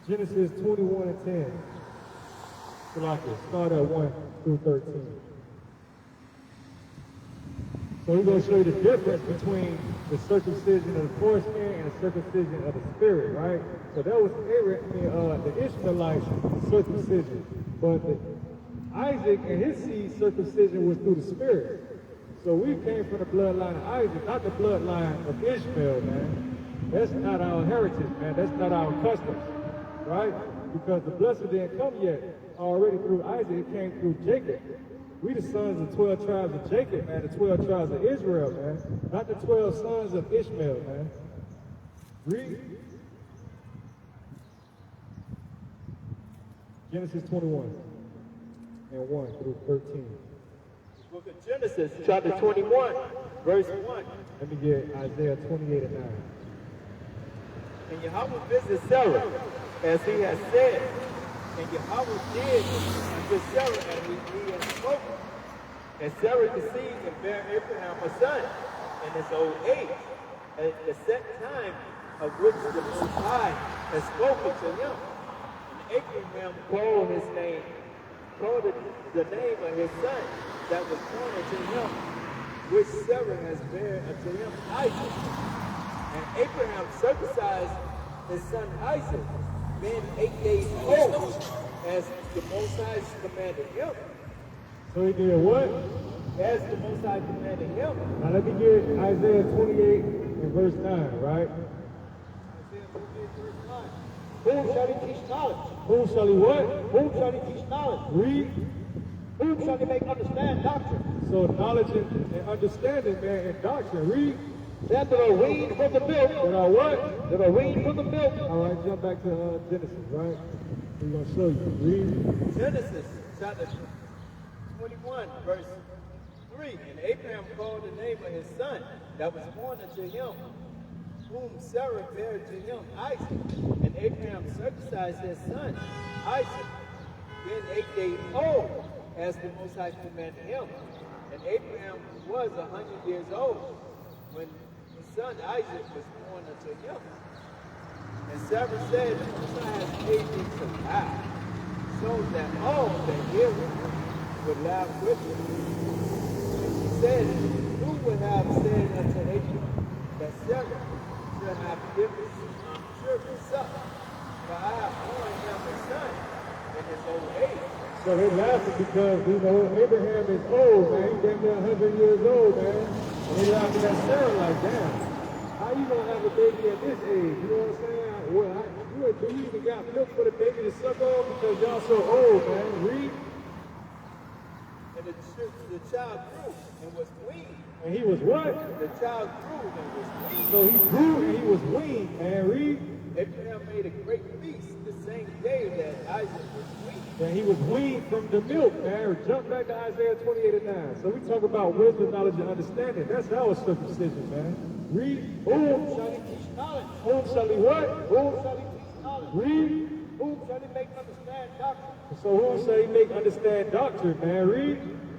Genesis 21 and 10. Start at 1 through 13. So we're going to show you the difference between the circumcision of the foreskin and the circumcision of the spirit, right? So that was the Ishmaelite circumcision. But Isaac and his seed circumcision was through the spirit. So we came from the bloodline of Isaac, not the bloodline of Ishmael, man. That's not our heritage, man. That's not our customs, right? Because the blessing didn't come yet. Already through Isaac, it came through Jacob. We the sons of 12 tribes of Jacob, man, the 12 tribes of Israel, man. Not the 12 sons of Ishmael, man. Read. Genesis 21 and 1 through 13. Book of Genesis, chapter 21, verse 1. Let me get Isaiah 28 and 9. And Yahweh visited Sarah, as he had said. And Yahweh did unto Sarah as he had spoken. And Sarah conceived and bare Abraham a son in his old age, at the set time of which the Most High had spoken to him. And Abraham called the name of his son that was born unto him, which Sarah has bare unto him, Isaac. And Abraham circumcised his son Isaac, being 8 days old, as the Most High commanded him. So he did what? As the Most High commanded him. Now let me get Isaiah 28 and verse 9, right? Isaiah 28, verse 9. Whom shall he teach knowledge? Whom shall he what? Whom shall he teach knowledge? Read. Whom shall he make understand doctrine? So knowledge and understanding, man, and doctrine. Read. That are weaned from the milk. That are what? That are weaned from the milk. All right, jump back to Genesis, right? We're going to show you. Read. Genesis chapter 21, verse 3. And Abraham called the name of his son that was born unto him, whom Sarah bare to him, Isaac. And Abraham circumcised his son, Isaac, being 8 days old, as the Most High commanded him. And Abraham was 100 years old when his son Isaac was born unto him. And Sarah said, the Most High has made me to laugh, so that all that hear him would laugh with him. And she said, who would have said unto Abraham that Sarah should have given children suck? For I have borne him a son in his old age. So they laughing because, you know, Abraham is old, man. He's damn near 100 years old, man. And they laughing at Sarah like, damn, how you gonna have a baby at this age? You know what I'm saying? Well, you even got milk for the baby to suck on because y'all so old, man. Read. And the child grew and was weaned. And he was what? The child grew and was weaned. So he grew and he was weaned, man. Read. Abraham made a great feast the same day that Isaac was weaned. And he was weaned from the milk, man. Jump back to Isaiah 28:9. So we talk about wisdom, knowledge, and understanding. That's our circumcision, man. Read. Whom shall he teach knowledge? Whom shall he what? Whom shall he teach knowledge? Read. Whom shall he make understand doctrine? So whom shall he make understand doctrine, man? Read.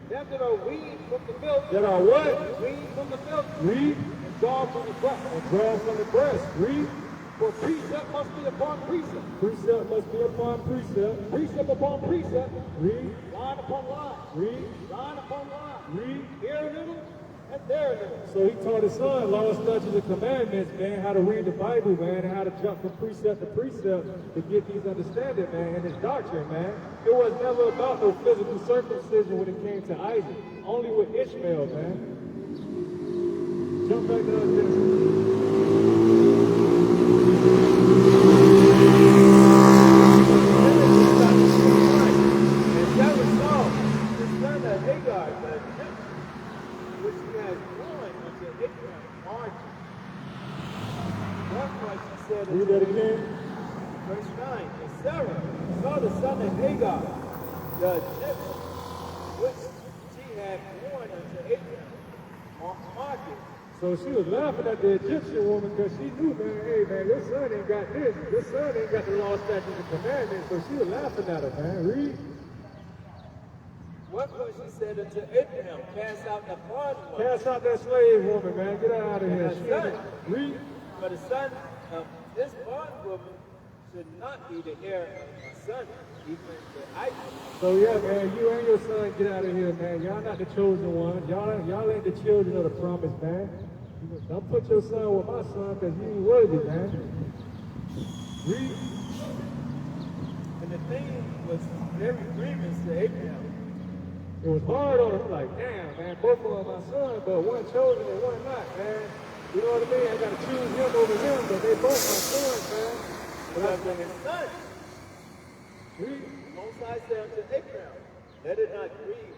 Them that are weaned from the milk. That are what? Weaned from the milk. Read. And drawn from the breast. And drawn from the breast. Read. For precept must be upon precept. Precept must be upon precept. Precept upon precept. Read. Line upon line. Read. Line upon line. Read. Here a little and there a little. So he taught his son law, statutes, and commandments, man, how to read the Bible, man, and how to jump from precept to precept to get these understanding, man, and his doctrine, man. It was never about no physical circumcision when it came to Isaac. Only with Ishmael, man. Jump back to Genesis. Read that again. Verse 9, and Sarah saw the son of Hagar, the Egyptian, which she had born unto Abraham, marking. So she was laughing at the Egyptian woman because she knew, man, hey, man, your son ain't got this. Your son ain't got the law, statutes, and commandments. So she was laughing at her, man. Read. Wherefore she said unto Abraham, cast out the bondwoman. Cast out that slave woman, man. Get her out of here. Read. For the son of this bondwoman should not be the heir of my son, even to Isaac. So yeah, man, you and your son get out of here, man. Y'all not the chosen ones. Y'all ain't the children of the promise, man. Don't put your son with my son because he ain't worthy, man. Read. And the thing was very grievous to Abraham. It was hard on him, like, damn, man, both of them are my son, but one chosen and one not, man. You know what I mean? I gotta choose him over him, but they both my sons, man. Because of his son. Read. Most High said unto Abraham, let it not grieve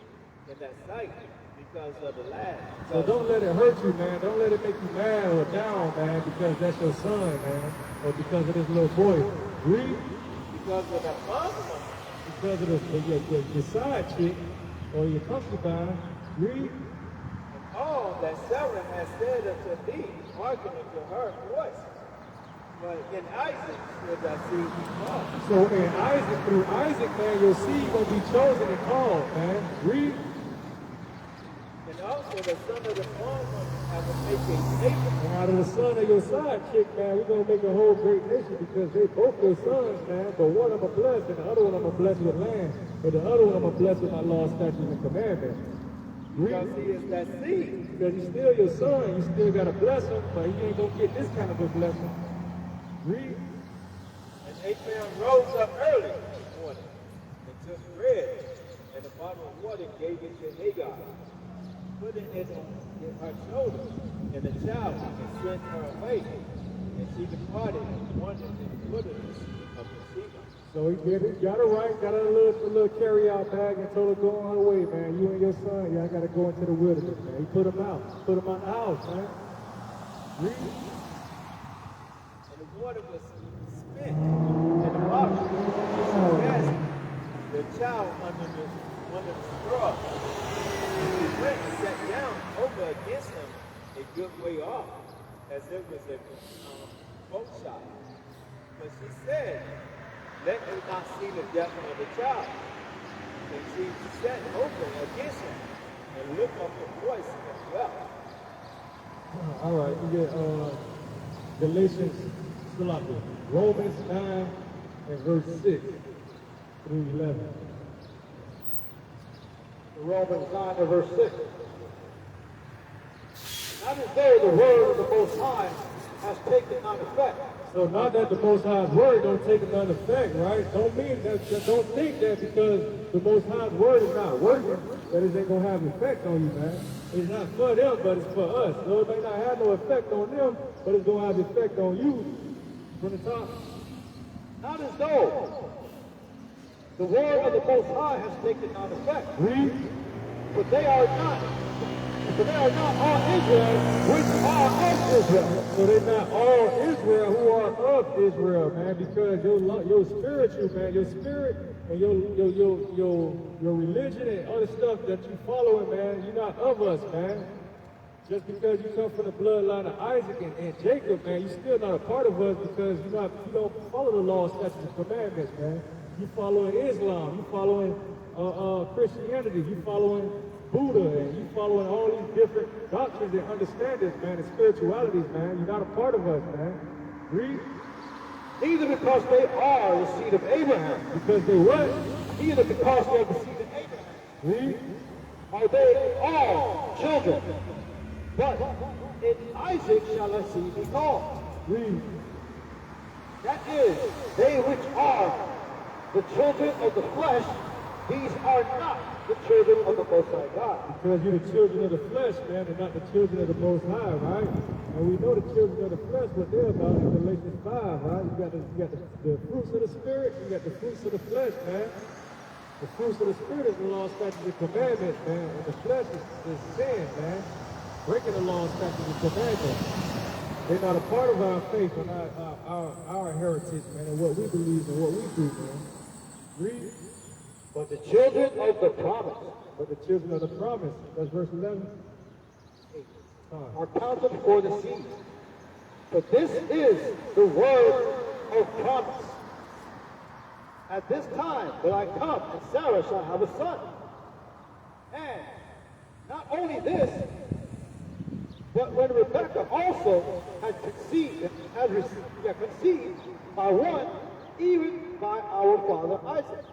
in that sight because of the lad. So don't let it hurt you, man. Don't let it make you mad or down, man, because that's your son, man, or because of this little boy. Read. Because of the bondwoman. Because of your side chick or your concubine. Read. And all that Sarah has said unto thee, hearken unto her voice. But in Isaac should thy seed be called. So in Isaac, through Isaac, man, your seed gonna be chosen and called, man. Read. And also the son of the bondwoman I will make a nation. And out of the son of your side chick, man, we're gonna make a whole great nation because they both your sons, man. But one of them are blessed and the other one I'm gonna bless with land. But the other one I'm gonna bless with my law, statutes, and commandments. Because he is that seed. Because he's still your son, you still gotta bless him, but he ain't gonna get this kind of a blessing. Read. And Abraham rose up early in the morning and took bread and a bottle of water and gave it to Hagar, putting it on her shoulder and the child and sent her away. And she departed and wandered in the wilderness of Sheba. So he did it, got her right, got her a little carry-out bag and told her go on her way, man. You and your son, y'all gotta go into the wilderness, man. He put him out the house, man. Read. And the water was spent in the bottle. She cast the child under the straw. And he went and sat down over against him a good way off, as it was a boat shot. But she said, let me not see the death of the child. and she set open against him and lift up her voice as well. All right, we get Galatians, still out there. Romans 9 and verse 6 through 11. Romans 9 and verse 6. Not as though the word of the Most High has taken on effect. So not that the Most High's word don't take another effect, right? Don't mean that, don't think that because the Most High's word is not working, that it ain't gonna have effect on you, man. It's not for them, but it's for us. So it may not have no effect on them, but it's gonna have effect on you from the top. Not as though the word of the Most High has taken on effect. Read. But they are not all Israel, which are of Israel. So they're not all Israel who are of Israel, man, because your spiritual, man, your spirit and your religion and other stuff that you following, man, you're not of us, man. Just because you come from the bloodline of Isaac and Jacob, man, you're still not a part of us because you don't follow the law, statutes, and commandments, man. You following Islam, you following Christianity, you following Buddha, and you following all these different doctrines and understandings, man, and spiritualities, man. You're not a part of us, man. Read. Neither because they are the seed of Abraham. Because they what? Neither because they are the seed of Abraham. Read. Are they all children? But in Isaac shall a seed be called. Read. That is, they which are the children of the flesh, these are not the children of the Most High God. Because you're the children of the flesh, man, and not the children of the Most High, right? And we know the children of the flesh, what they're about in Galatians 5, right? You got the fruits of the Spirit, you got the fruits of the flesh, man. The fruits of the Spirit is the law, statutes, and commandments, man. And the flesh is sin, man. Breaking the law, statutes, and commandments. They're not a part of our faith and our heritage, man, and what we believe and what we do, man. Read. But the children of the promise, But the children of the promise, that's verse 11. are counted for the seed. But this is the word of promise. At this time will I come, and Sarah shall have a son. And not only this, but when Rebekah also had conceived by one, even by our father Isaac.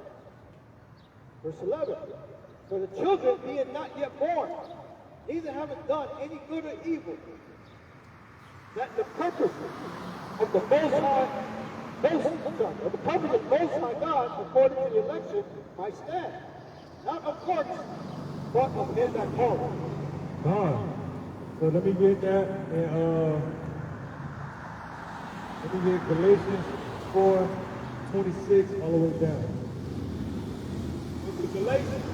Verse 11. For the children being not yet born, neither having done any good or evil, that the purpose of the Most High, of the purpose of the Most High God, according to the election, might stand. Not of works, but of him that called. So let me get that, and let me get Galatians 4:26 all the way down. With the Galatians,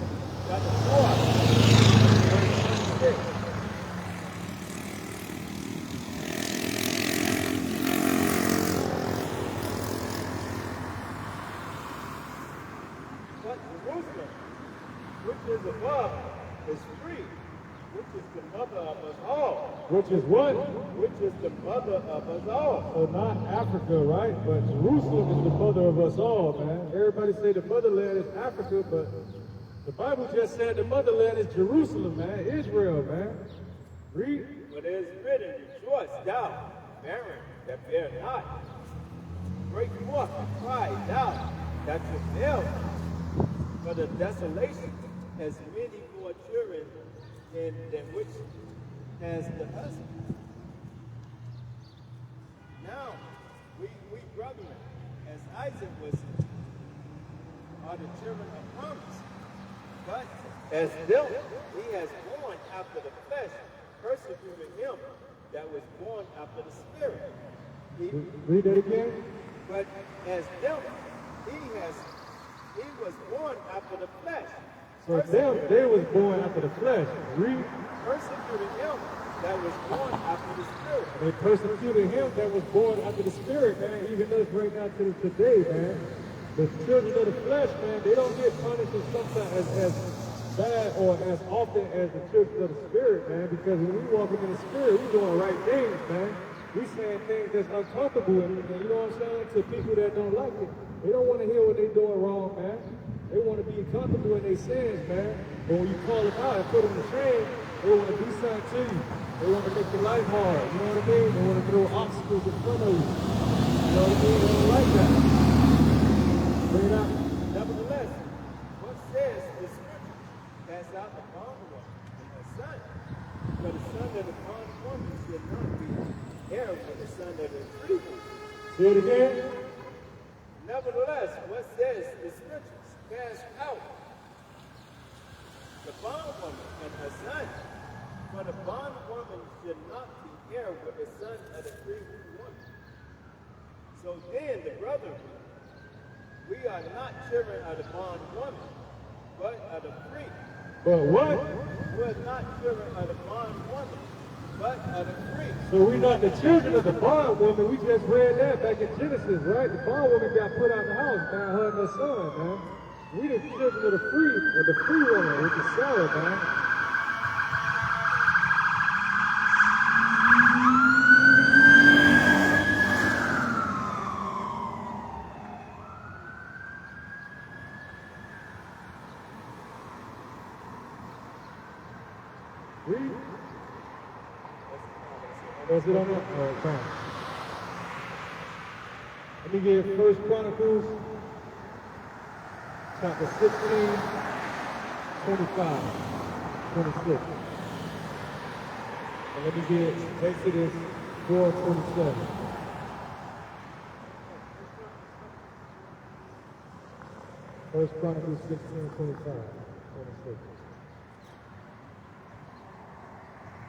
chapter 4, verse 26. But Jerusalem, which is above, is free, which is the mother of us all. Which is what? Which is the mother of us all. So not Africa, right? But Jerusalem is the mother of us all, man. Everybody say the motherland is Africa, but the Bible just said the motherland is Jerusalem, man. Israel, man. Read. But it is written, rejoice thou, barren that bear not. Break forth and cry thou that travail. For the desolation has many more children than which has the husband. Now, we brethren, as Isaac was, are the children of promise. But as them he has born after the flesh, persecuted him that was born after the spirit. Read that again. But as them he was born after the flesh. So them, they was born after the flesh. Read. Persecuted him that was born after the spirit. They persecuted him that was born after the spirit, man. Even us right now to today, man. The children of the flesh, man, they don't get punished sometimes as bad or as often as the children of the spirit, man. Because when we walking in the spirit, we doing right things, man. We saying things that's uncomfortable, and you know what I'm saying, to people that don't like it. They don't want to hear what they doing wrong, man. They want to be comfortable in their sins, man. But when you call them out and put them to shame, they want to do something to you. They want to make your life hard. You know what I mean? They want to throw obstacles in front of you. You know what I mean? They don't like that. Bring it out. Nevertheless, what says the scripture? Cast out the bondwoman and her son. For the son of the bondwoman should not be heir with the son of the free woman. Say it again. Nevertheless, what says the scriptures? Cast out the bondwoman and her son. For the bondwoman should not be heir with the son of the free woman. So then, the brethren, we are not children of the bondwoman, but of the free. But what? We are not children of the bondwoman, but of the free. So we're not the children of the bondwoman. We just read that back in Genesis, right? The bondwoman got put out of the house, man, her and her son, man. We the children of the free woman, which is Sarah, man. Read. That's it on that? All right, fine. Let me get 1 Chronicles, chapter 16, 25, 26. And let me get Exodus 4:27. First Chronicles 16, 25, 26.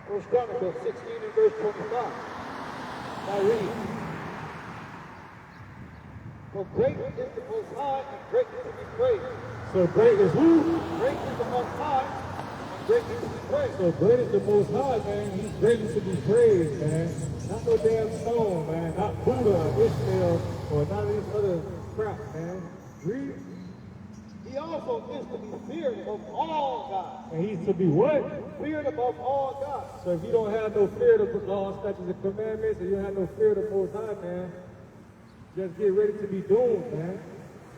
1 Chronicles 16 and verse 25. Now read. For great is the Most High and greatly to be praised. So great is who? Great is the Most High and greatly to be praised. So great is the Most High, man. He's greatly to be praised, man. Not no damn stone, man. Not Buddha or Ishmael or none of these other crap, man. Read. He also is to be feared above all gods. And he's to be what? Feared above all gods. So if you don't have no fear of the law, statutes, and commandments, and you don't have no fear of the Most High, man, just get ready to be doomed, man.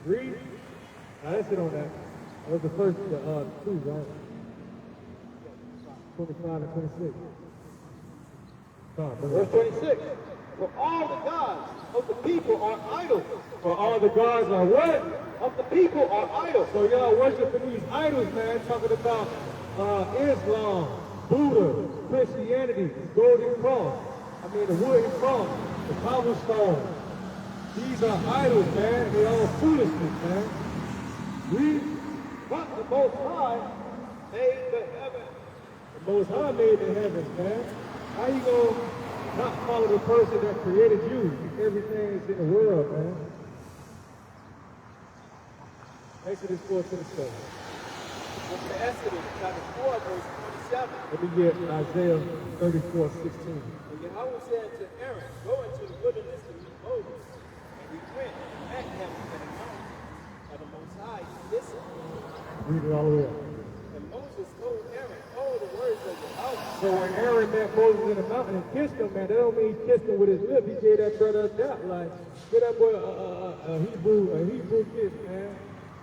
Read. Now that's it on that. That was the first two, right? 25 and 26. Verse 26. For all the gods of the people are idols. For all the gods are what? Of the people are idols. So y'all worshiping these idols, man, talking about Islam, Buddha, Christianity, the golden cross, the wooden cross, the cobblestone. These are idols, man. They're all foolishness, man. Read. But the Most High made the heaven. The Most High made the heavens, man. How you gonna not follow the person that created you? Everything is in the world, man. Exodus 4:27. From the Exodus chapter 4, verse 27. Let me get Isaiah 34:16. And Yahweh said to Aaron, go into the wilderness to meet Moses. And he went and met him in the mountain of the Most High to listen. Read it all the way up. And Moses told Aaron all the words of Yahweh. So when Aaron met Moses in the mountain and kissed him, man, that don't mean he kissed him with his lip. He gave that brother a dap, like, get that boy a Hebrew kiss, man.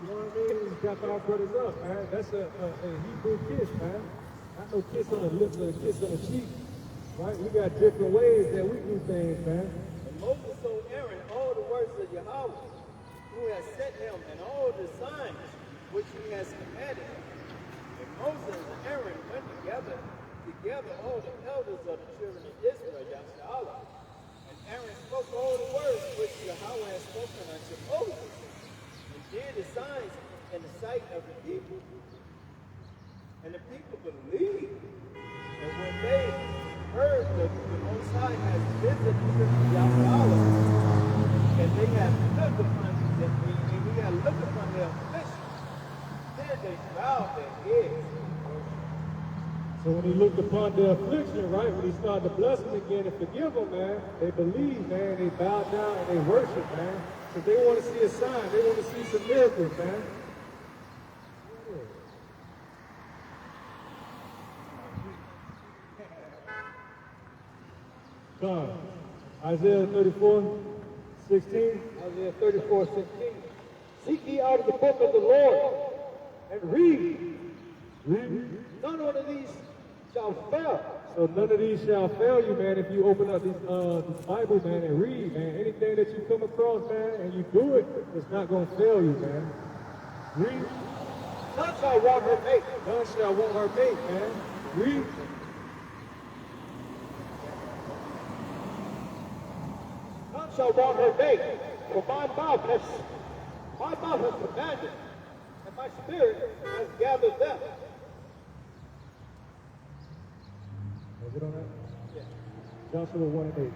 You know what I mean? He got our brothers up, man. That's a Hebrew kiss, man. Not no kiss on the lips or a kiss on the cheek. Right? We got different ways that we do things, man. And Moses told Aaron all the words of Yahweh, who has sent him, and all the signs which he has commanded him. And Moses and Aaron went together all the elders of the children of Israel, Yahweh. And Aaron spoke all the words which Yahweh had spoken unto Moses, and did the signs in the sight of the people. And the people believed. And when they heard that the Most High has visited the children of Yahweh, and they have looked upon them, and he had looked upon their affliction, then they bowed their heads. So when he looked upon their affliction, right, when he started to bless them again and forgive them, man, they believed, man, they bowed down and they worshiped, man. Because they want to see a sign. They want to see some miracles, man. Come on. Isaiah 34:16. Isaiah 34:16. Seek ye out of the book of the Lord and read. Read. None of these shall fail. So none of these shall fail you, man, if you open up this Bible, man, and read, man. Anything that you come across, man, and you do it, it's not going to fail you, man. Read. None shall want her mate. None shall want her mate, man. Read. None shall want her mate. For my mouth has commanded, and my spirit has gathered them. Was it on that? Yeah. Joshua 1 and 8.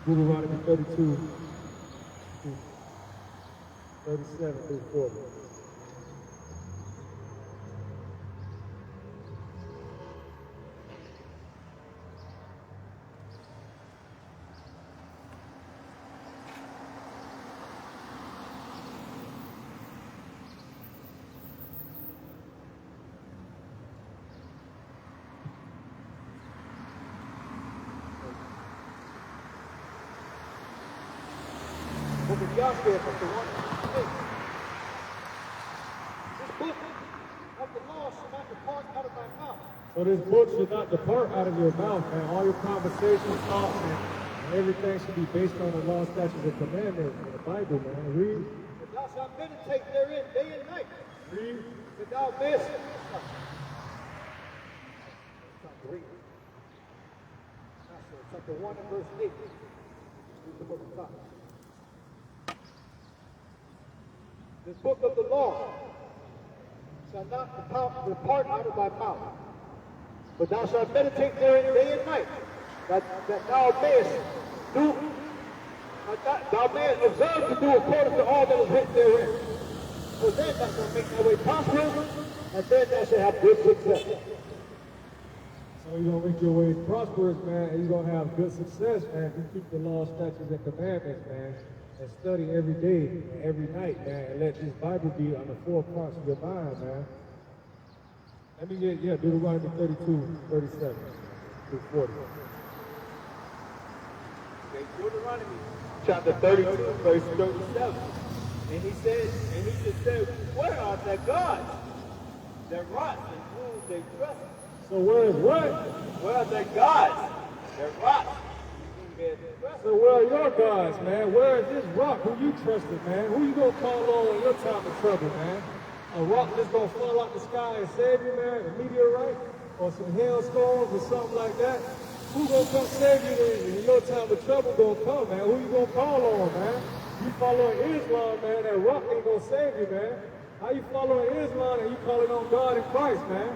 Deuteronomy 32, 37 through 40. Book of Joshua, chapter 1, this book of the law shall not depart out of my mouth. So this book should not depart out of your mouth, man. All your conversations, thoughts, and everything should be based on the law, statutes, and commandments in the Bible, man. Read. That thou shalt meditate therein day and night. Read. That thou mayest. Read. Joshua chapter 1 and verse 8. Read the book of God. This book of the law shall not depart out of thy mouth, but thou shalt meditate therein day and night, that thou mayest do, thou mayest observe to do according to all that is written therein. For then thou shalt make thy way prosperous, and then thou shalt have good success. So you're going to make your ways prosperous, man, and you're going to have good success, man. You keep the law, statutes, and commandments, man. And study every day, and every night, man, and let this Bible be on the forefront of your mind, man. Let me get, Deuteronomy 32, 37 through 40. Okay, Deuteronomy chapter 32, verse 37. And he said, where are their gods, their rocks in whom they trust? So where is what? Where are their gods, their rocks? So where are your gods, man? Where is this rock who you trusted, man? Who you gonna call on in your time of trouble, man? A rock that's gonna fall out the sky and save you, man? A meteorite? Or some hailstones or something like that? Who gonna come save you in your time of trouble gonna come, man? Who you gonna call on, man? You following Islam, man, that rock ain't gonna save you, man. How you following Islam and you calling on God in Christ, man?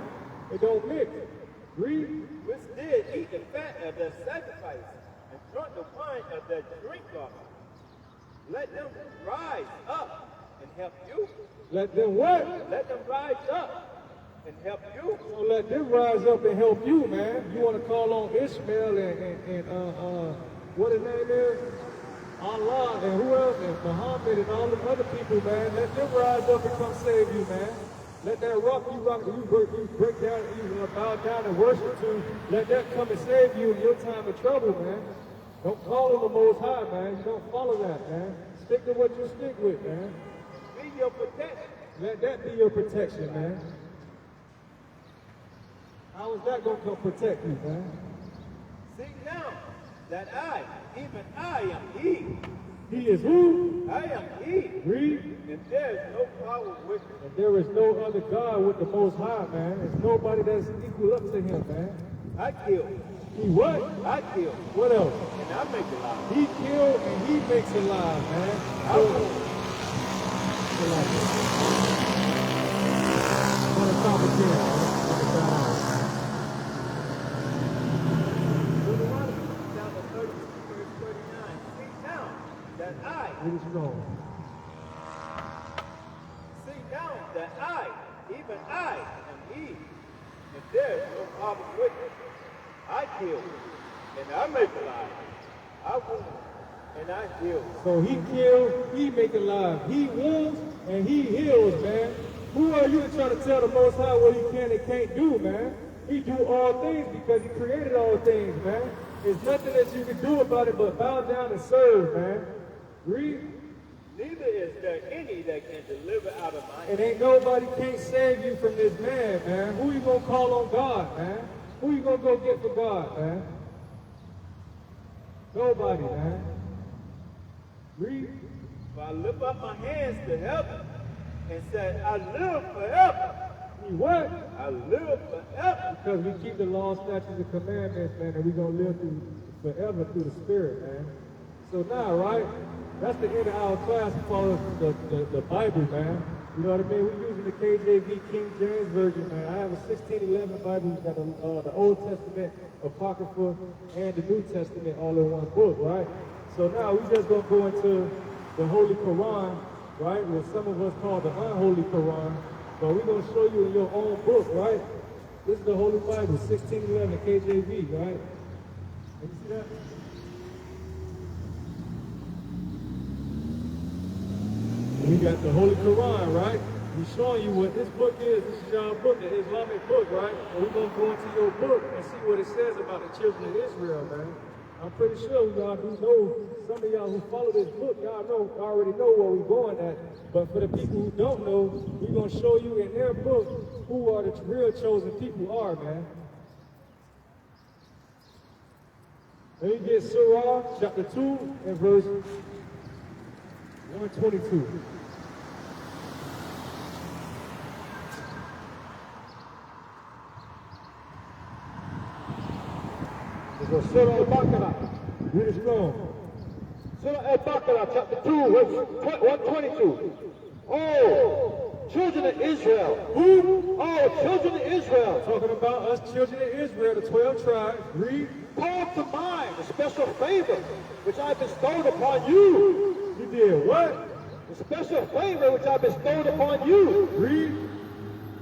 It don't mix. Read. Which did eat the fat of their sacrifice, and drunk the wine of their drink offering. Let them rise up and help you. Let them what? Let them rise up and help you. So let them rise up and help you, man. You want to call on Ishmael and what his name is? Allah and who else? And Muhammad and all the other people, man. Let them rise up and come save you, man. Let that rock you break down, you bow down and worship to, let that come and save you in your time of trouble, man. Don't call on the Most High, man. You don't follow that, man. Stick to what you stick with, man. Be your protection. Let that be your protection, man. How is that going to come protect you, man? See now that I, even I am He. He is who? I am He. Read. And there is no power with me. And there is no other God with the Most High, man. There's nobody that's equal up to him, man. I kill. He what? I kill. What else? And I make it alive. He killed and he makes alive, man. I will. On the top again, man. Deuteronomy chapter 32, verse 39. See now that I. Where did you go? See now that I, even I, am He. And there is no power with me. I kill, and I make alive. I wound, and I heal. So he killed, he make alive. He wounds and he heals, man. Who are you to try to tell the Most High what he can and can't do, man? He do all things because he created all things, man. There's nothing that you can do about it but bow down and serve, man. Read. Neither is there any that can deliver out of my And hand. ain't nobody can't save you from this man, man. Who you gonna call on God, man? Who you gonna go get for God, man? Nobody, man. Read. For I lift up my hands to heaven and say, I live forever. You what? I live forever. Because we keep the law, statutes, and commandments, man, and we're going to live forever through the Spirit, man. So now, right, that's the end of our class as far as the Bible, man. You know what I mean? We're using the KJV, King James Version, man. I have a 1611 Bible. We've got the Old Testament, Apocrypha, and the New Testament all in one book, right? So now we're just going to go into the Holy Quran, right? What some of us call the unholy Quran. But we're going to show you in your own book, right? This is the Holy Bible, 1611 KJV, right? Can you see that? We got the Holy Quran, right? We're showing you what this book is. This is your book, the Islamic book, right? And we're going to go into your book and see what it says about the children of Israel, man. I'm pretty sure y'all do know, some of y'all who follow this book, y'all already know where we're going at. But for the people who don't know, we're going to show you in their book who are the real chosen people are, man. Let me get Surah chapter 2 and verse 122. Surah Al-Baqarah. Read it strong. Surah Al-Baqarah, chapter 2, verse 122. Oh, children of Israel. Who? Oh, children of Israel. Talking about us children of Israel, the 12 tribes. Read. Call to mind the special favor which I bestowed upon you. You did what? The special favor which I bestowed upon you. Read.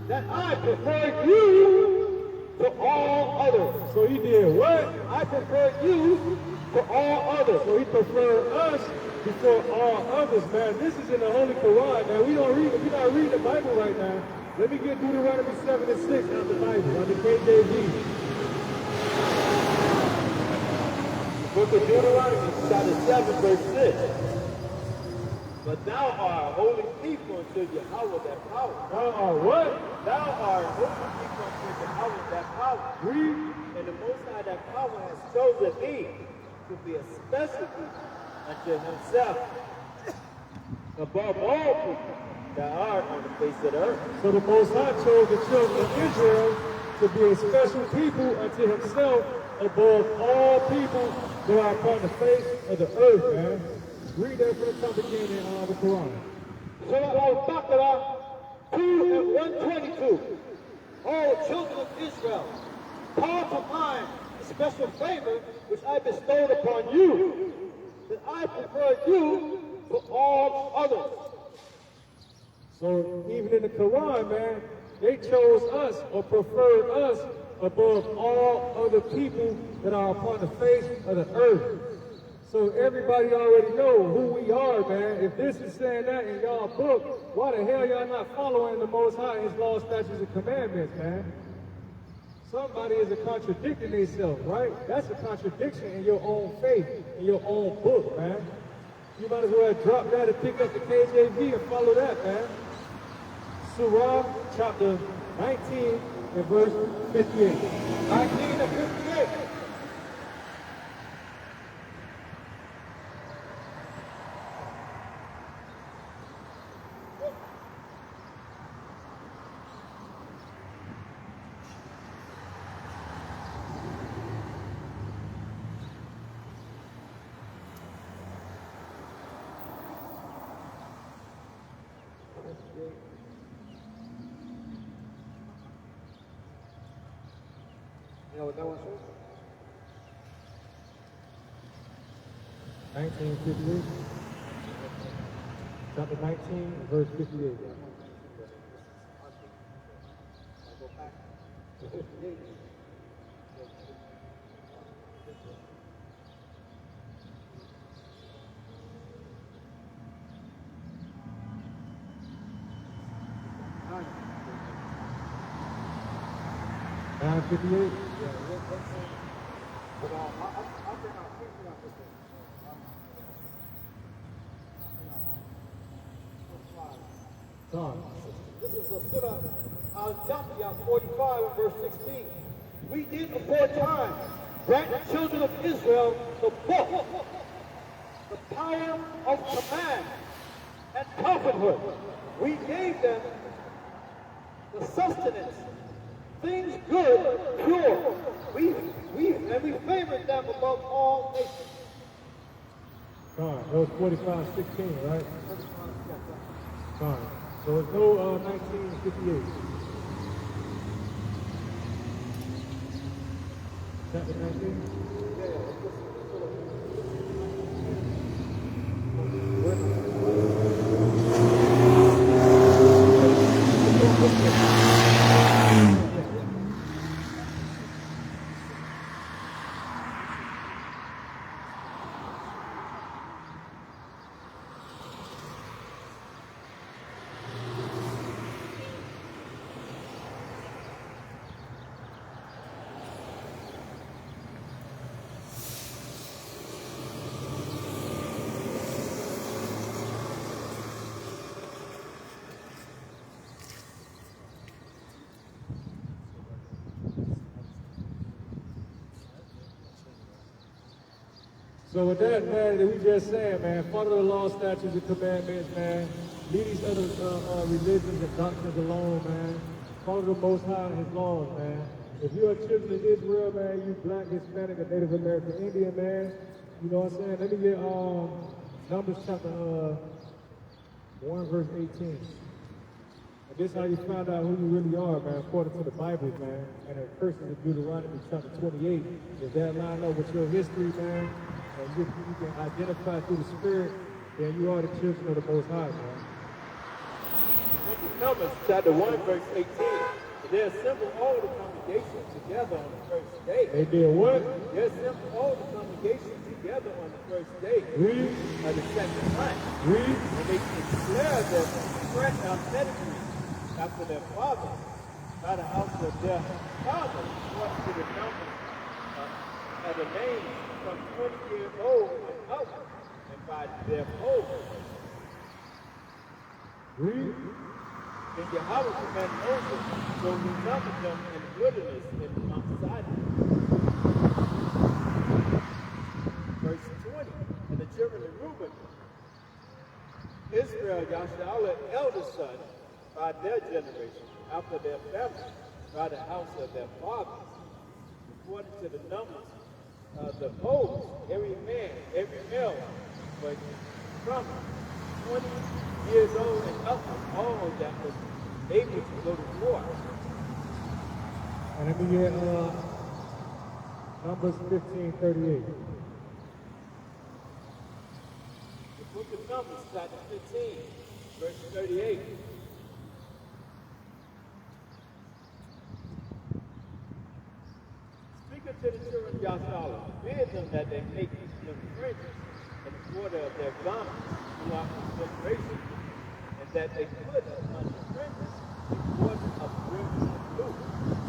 That I preferred you to all others. So he did what? I prefer you to all others. So he preferred us before all others, man. This is in the Holy Quran, man. We're not reading the Bible right now. Let me get Deuteronomy 7 and 6 out the Bible, out the KJV. Book of Deuteronomy, chapter 7, verse 6. But thou art a holy people unto Yahweh that power. Thou art what? Thou art a holy people unto Yahweh that power. Read. And the Most High that power has chosen thee to be a special people unto himself above all people that are on the face of the earth. So the Most High chose the children of Israel to be a special people unto himself above all people that are upon the face of the earth, man. Read that from the top again in the Quran. Surah Al-Baqarah 2 and 122. Oh, children of Israel, call to mind the special favor which I bestowed upon you, that I preferred you to all others. So even in the Quran, man, they chose us or preferred us above all other people that are upon the face of the earth. So everybody already know who we are, man. If this is saying that in y'all book, why the hell y'all not following the Most High, His law, statutes, and commandments, man? Somebody is contradicting themselves, right? That's a contradiction in your own faith, in your own book, man. You might as well drop that and pick up the KJV and follow that, man. Surah chapter 19 and verse 58. 19 and 58. You know what that one says? 1958. Chapter 19, verse 58. I'll go back to 58. Nine. 958. But I'll bring out this thing. This is a Surah Al-Jamiyah 45 and verse 16. We did aforetime grant the children of Israel the book, the power of command and prophethood. We gave them the sustenance, things good, pure. We favored them above all nations. Fine. That was 45:16, right? Fine. So it's no 1958. Chapter 19? So with that, man, that we just saying, man, follow the law, statutes, and commandments, man. Leave these other religions and doctrines alone, man. Follow the Most High and His laws, man. If you're a children of Israel, man, you black, Hispanic, or Native American Indian, man, you know what I'm saying? Let me get Numbers chapter 1, verse 18. And this is how you find out who you really are, man, according to the Bible, man. And the curses of Deuteronomy chapter 28. If that line up with your history, man, and you can identify through the Spirit, then you are the children of the Most High, man. Numbers chapter 1, verse 18. They assembled all the congregation together on the first day. They did what? They assembled all the congregation together on the first day Read. of the second month. Read. And they declared their fresh pedigree after their fathers, by the house of their fathers, according to the numbers of the names from 20 years old and up, and by their poles. Read. Then Yahweh commanded Moses, so we numbered them in the wilderness in Mount Sinai. Verse 20, and the children of Reuben, Israel, Yashalah, eldest son, by their generation, after their family, by the house of their fathers, according to the numbers of the poles, every man, every male, but from 20 years old and upward, all that was able to go to war. And let me get Numbers 15:38. The book of Numbers, chapter 15, verse 38. Speak unto the children of Yashalah, bid them that they make them fringes in the border of their garments throughout the generation, and that they put upon the fringes the border of ribbons of blue.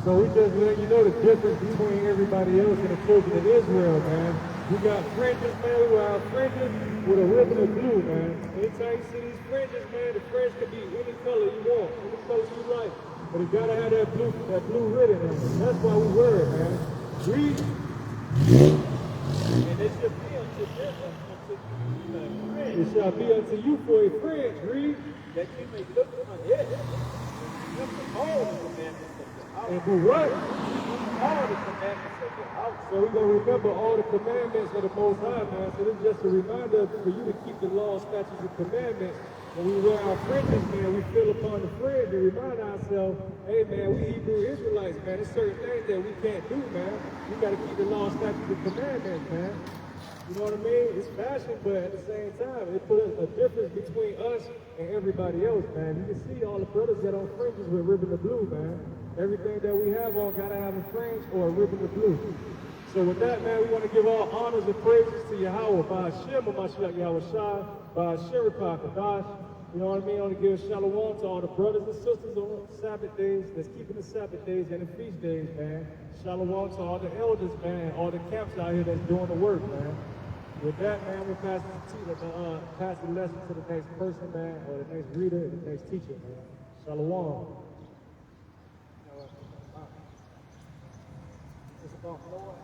So we just let you know the difference between everybody else and the children of Israel, man. We got fringes, man. We have fringes with a ribbon of blue, man. Anytime you see these fringes, man, the fringe can be any color you want, any color you like. But it gotta have that blue ribbon on it. That's why we wear it, man. Read. And it should be unto them, unto the fringe, It shall be unto you for a fringe. Read. that you may look ahead and remember all the commandments of the house. And do what? All the commandments of the house. So we're going to remember all the commandments of the Most High, man. So this is just a reminder for you to keep the law, statutes, and commandments. When we wear our fringes, man, we feel upon the fringe and remind ourselves, hey, man, we Hebrew Israelites, man. There's certain things that we can't do, man. We got to keep the law, statutes, and commandments, man. You know what I mean? It's fashion, but at the same time, it puts a difference between us and everybody else, man. You can see all the brothers got on fringes with ribbon of blue, man. Everything that we have on got to have a fringe or a ribbon of blue. So with that, man, we want to give all honors and praises to Yahweh, by Hashem, Mashiach Yahweh Shai, by Hashem, Kadash, You know what I mean? I want to give shalom to all the brothers and sisters on Sabbath days that's keeping the Sabbath days and the feast days, man. Shalom to all the elders, man, all the camps out here that's doing the work, man. With that, man, we'll pass the lesson to the next person, man, or the next reader, the next teacher, man. Shalom. It's about Lord.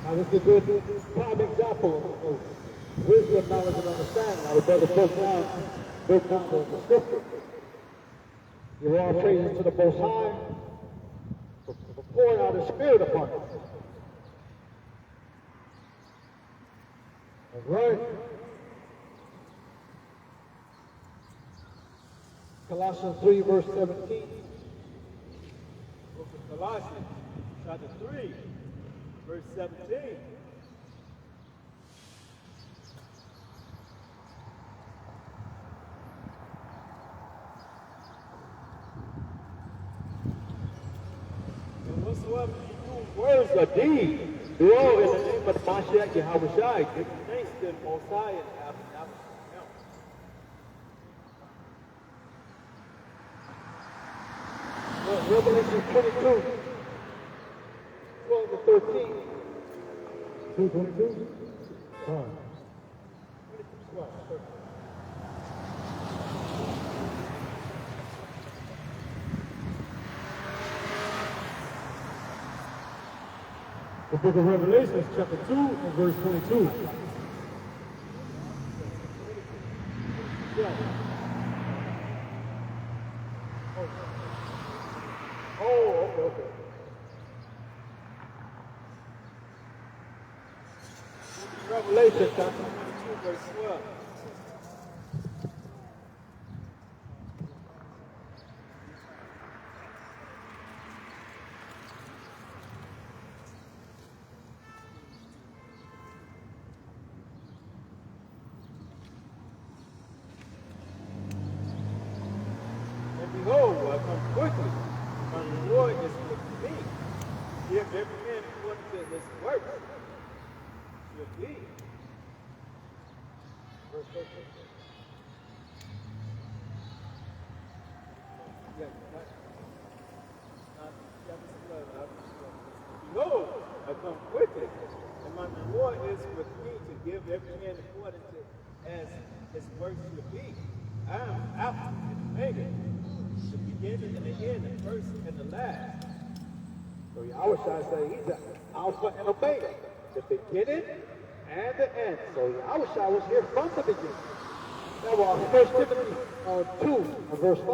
Now, this is a good prime example of wisdom, knowledge, and understanding. Now, the brother broke down the scripture. Give all praises to the Most High for pouring out His Spirit upon us. That's right. Colossians 3, verse 17. Book of Colossians, chapter 3, verse 17. And whatsoever you do, words or deeds, do all in the name of the Mashiach Yahweh Shai. Give thanks to the Most High and have him. Revelation 22, 12 to 13. 2:22? Fine. 12, 13. The book of Revelation, chapter 2, and verse 22. Yeah. Oh, okay. Revelation chapter 22, verse 12. And behold, I come quickly. My reward is with me. Give every man according to his work. Should be. Verse 13. Yeah, behold, I come quickly, and my reward is with me to give every man according to as his work should be. I am Alpha and Omega, the beginning and the end, the first and the last. So Yahweh Shai say He's the Alpha and Omega, the beginning and the end. So Yahweh Shai was here from the beginning. Now, 1 Timothy 2, verse 5.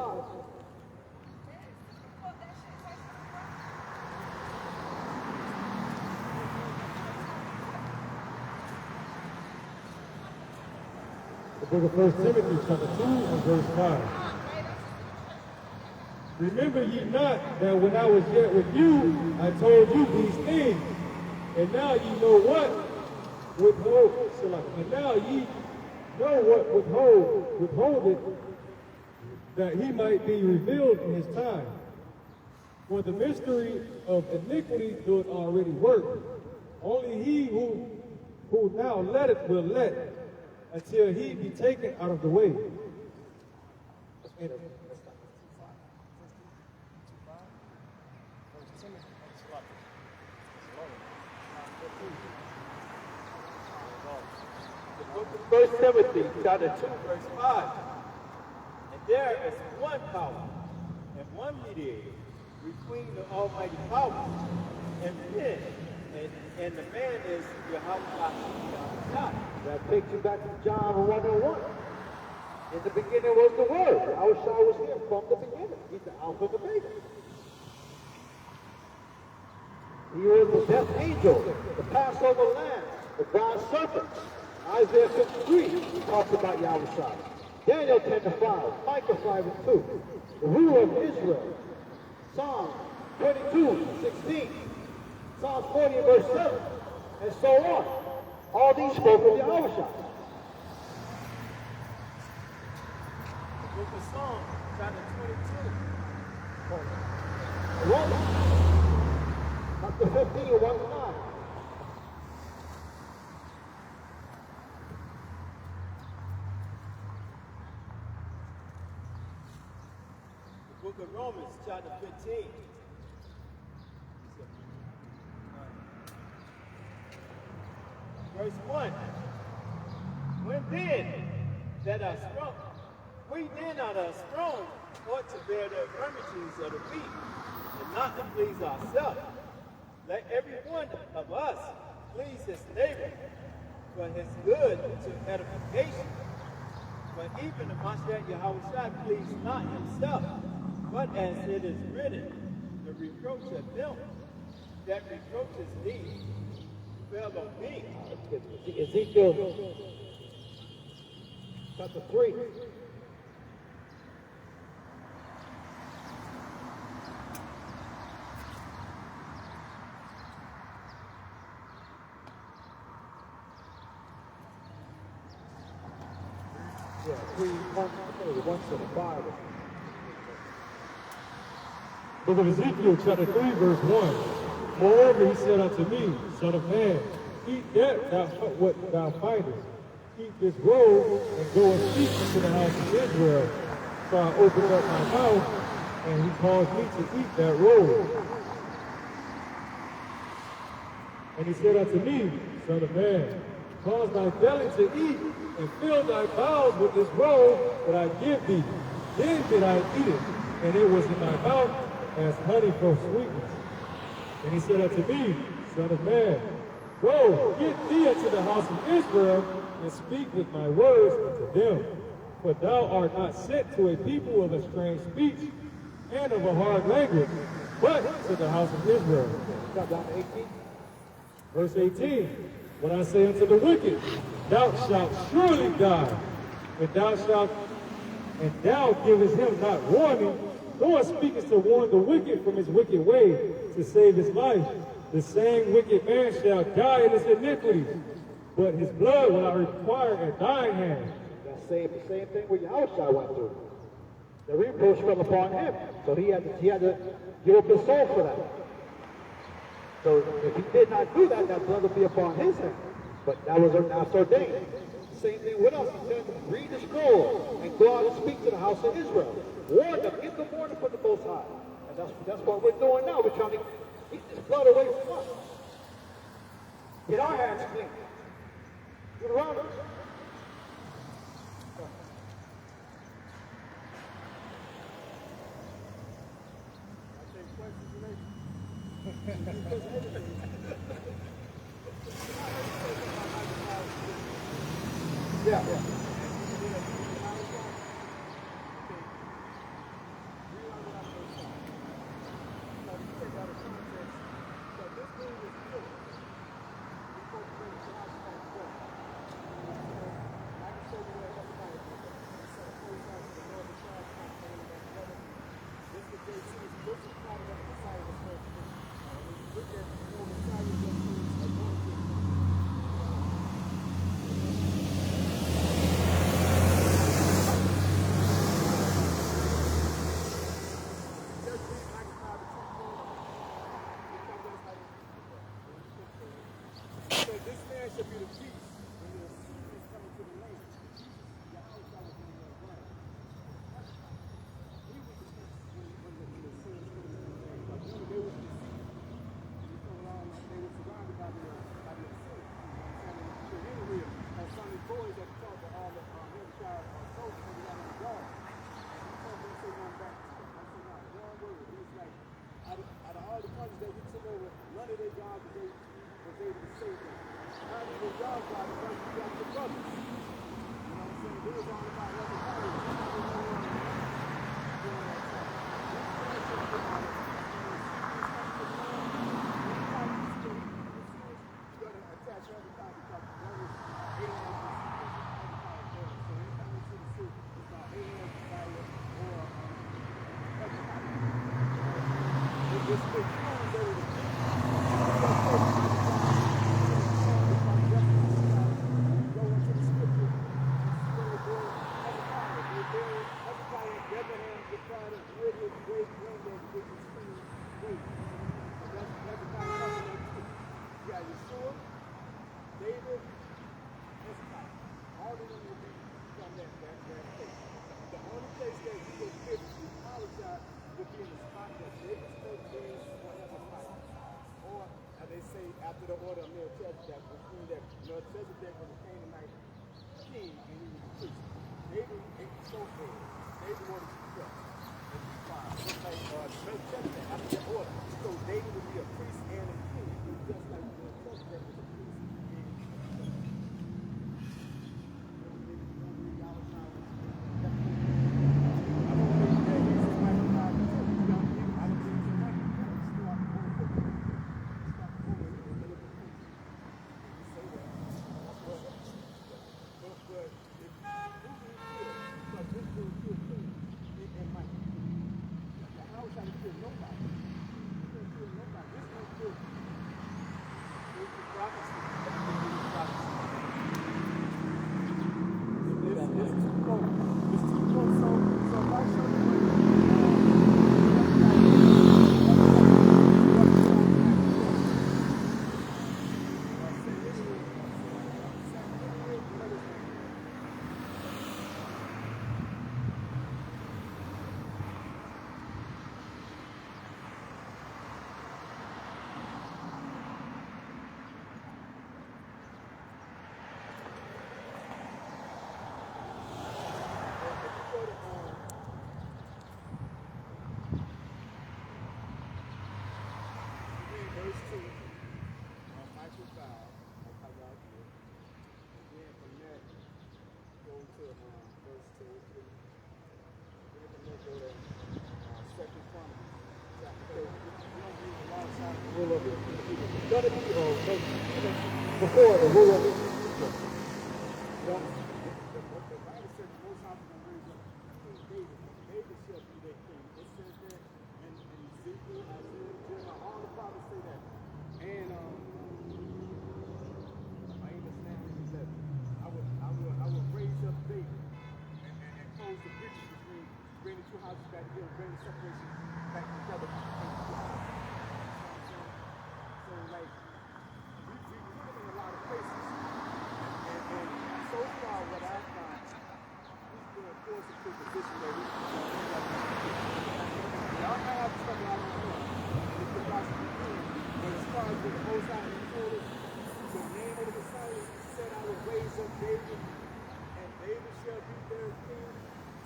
The book of 1 Timothy, chapter 2, and verse 5. Remember ye not that when I was yet with you, I told you these things, and now ye know what withhold. And now ye know what withholdeth, that he might be revealed in his time. For the mystery of iniquity doeth already work. Only he who now letteth will let, until he be taken out of the way. The book of 1 Timothy, chapter 2, verse 5. And there is one power and one mediator between the almighty power and men, and the man is Yahweh. That takes you back to John 1:1. In the beginning was the Word. Yahweh Shai was here from the beginning. He's the Alpha and Omega. He was the death angel, the Passover lamb, the bronze serpent. Isaiah 53 talks about Yahushua. Daniel 10:5, Micah 5:2, the ruler of Israel. Psalm 22:16, Psalm 40 verse 7, and so on. All these spoke of Yahushua. The book of Psalms, chapter 22. Romans, chapter 15, 1-9. The book of Romans, chapter 15. Verse 1. When then that are strong, we then that are strong ought to bear the infirmities of the weak, and not to please ourselves. Let every one of us please his neighbor for his good to edification. But even the Mashiach Yahushua pleased not himself, but as it is written, the reproach of them that reproaches thee fell on me. Ezekiel chapter 3. Yeah, 1 to the 5. Book of Ezekiel, chapter 3, verse 1. Moreover, he said unto me, Son of man, eat that what thou findest. Eat this roll, and go and speak unto the house of Israel. So I opened up my mouth, and he caused me to eat that roll. And he said unto me, Son of man, cause thy belly to eat, and fill thy bowels with this roll that I give thee. Then did I eat it, and it was in my mouth as honey for sweetness. And he said unto me, Son of man, go, get thee unto the house of Israel, and speak with my words unto them. For thou art not sent to a people of a strange speech and of a hard language, but to the house of Israel. Drop down to 18. Verse 18, when I say unto the wicked, thou shalt surely die, and thou givest him not warning, nor speakest to warn the wicked from his wicked way, to save his life. The same wicked man shall die in his iniquities, but his blood will I require at thine hand. That the same thing what Yahushua went through. The reproach fell upon him, so he had to give up his soul for that. So if he did not do that, that blood would be upon his hand. But that was not ordained. Same thing with us. He said, read the scroll and go out and speak to the house of Israel. Warn them, give them warning from the Most High. And that's what we're doing now. We're trying to keep this blood away from us. Get our hands clean. Get around us. Yeah. answer every time because the word is alien. So anytime you see the suit, it's called alien fire or everybody. It's true that it is. Go into the scripture and see what they're doing. Everybody in Abraham decided with his great granddad, which is King David. So that's everybody coming in too. You got Yeshua, David, Hezekiah. All of them will be from that place. The only place that you will get to apologize would be in the spot that David's 13 whatever fight. Or, as they say, after the order of Melchizedek, between that Melchizedek was a Canaanite king and he was a priest. David ate so bad. David wanted to kill. Just like Melchizedek, after that order. So David would be a priest and a king, just like Melchizedek was a priest and a king. Before the rule of the Bible said the Most High will raise up King David. David shall be their king. It says that in Ezekiel, Isaiah, Jeremiah, all the prophets say that. And Amos 9:11. I will raise up David and close the breaches between bring the two houses back together, bring the separation back together. So like we put him in a lot of places. And so far what I find, he's been forced into a position that we y'all might have to stuff out on him. It could possibly do it. But as far as what the Most High told us, the name of the Messiah said I will raise up David, and David shall be their king.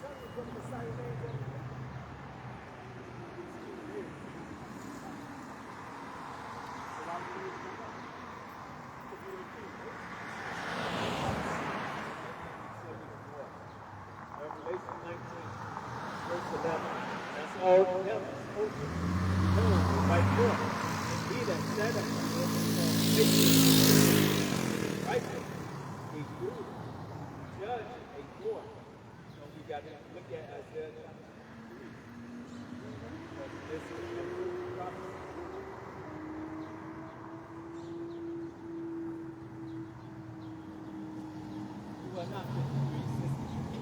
Tell me what the Messiah name is. Revelation 19, verse 11. That's all the heavens open. Behold, the white horse. And he that sat upon it was called righteous, a ruler, a judge, a Lord. So we got to look at Isaiah chapter 3. Because this is the prophecy. Well, not 53, 63.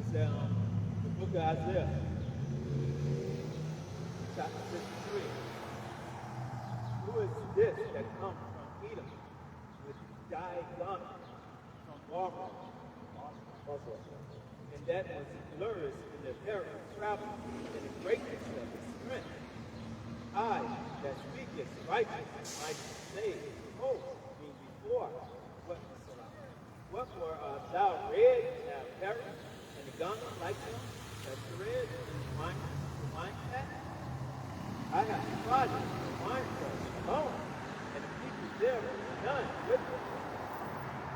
It's the book of Isaiah, chapter 53. Who is this that comes from Edom with dyed garment from Barbara? And that was flourished in the terror of travel and the greatness of his strength. I that speaketh righteous might say, behold, me before. What for thou red and thou parrot, and the garment like them, that's the red, and the wine cat? I have trodden the wine press alone, and the people there was none with them.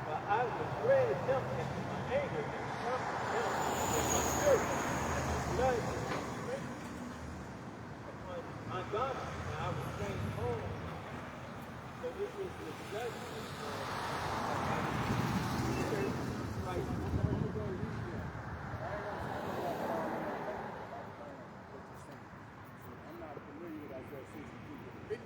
But I will dread them into my anger, and comfort them in my fury, and my blood will be upon my garment, and I will bring home. So this is the I'm not familiar with Isaiah 63.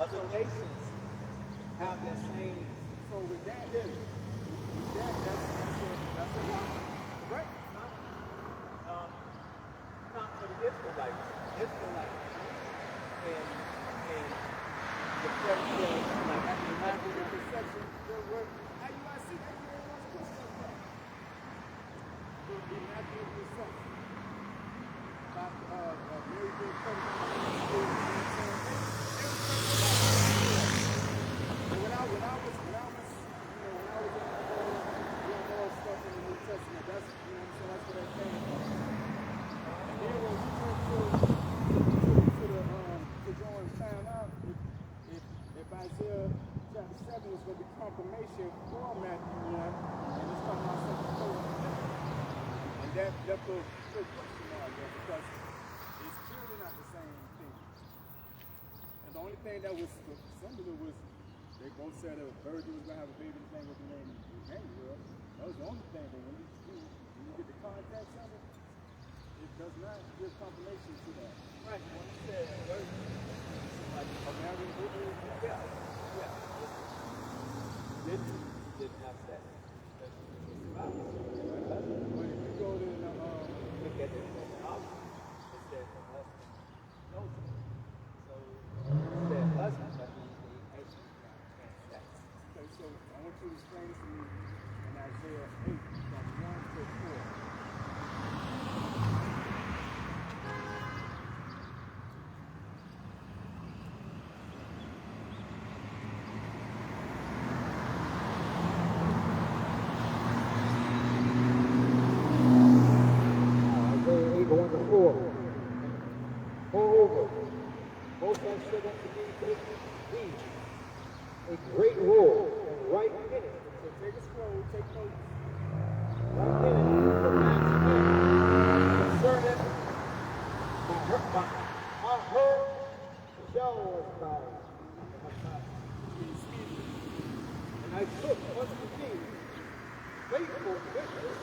Other nations have that same. So with that, that's a lot. Right? Not for the Israelites. Israelites. And the fairy tales, like That's the perception. How you guys see that? The immaculate perception. About Mary being pregnant. When I was more stuff in the New Testament, that's where that came from. And then when we went to go and find out if Isaiah chapter 7 was going to be confirmation for Matthew 1, and it's talking about something totally different. And that put a question mark there because it's clearly not the same thing. And the only thing that was similar was they both said a virgin was going to have a baby, his name was named Emmanuel. That was the only thing. But when you get the context of it, it does not give confirmation to that. right. When you said virgin, like A married woman, yeah. Didn't have sex. when you go to Look at it. It said the husband knows it. So it said husband, but he actually had sex. okay, so I want you to explain this to me in Isaiah 8 from 1 to 4. Isaiah 8, 1 to 4. Moreover, most have said unto me, take thee a great roll and write in it. So take a scroll, take notes. Write in it the man's name concerning my heart shall was by. And I took unto thee faithful witness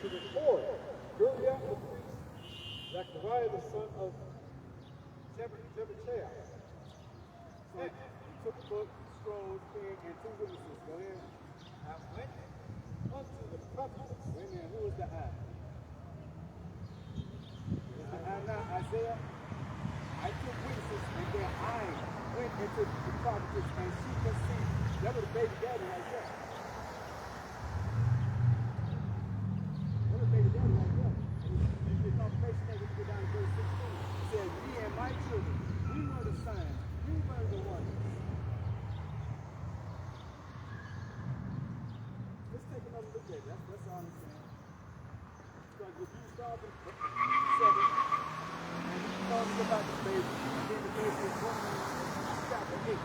to the Lord, Uriah the priest, Zechariah the son of Jebechiah. So you took book, scrolls, pen, and 2 witnesses. Go ahead. I went unto the prophets. Wait a minute, who is the I? Is the I not Isaiah? I took witnesses and then I went into the prophets and she conceived. That was the baby daddy right there. That was the baby daddy right there. And the confirmation that we get down to verse 16. It says, me and my children, we were the signs, we were the wonders. Let's take another look at it. That's all I'm saying. Because if you start with 7, and you talk about the baby, and then the baby is born in chapter 8.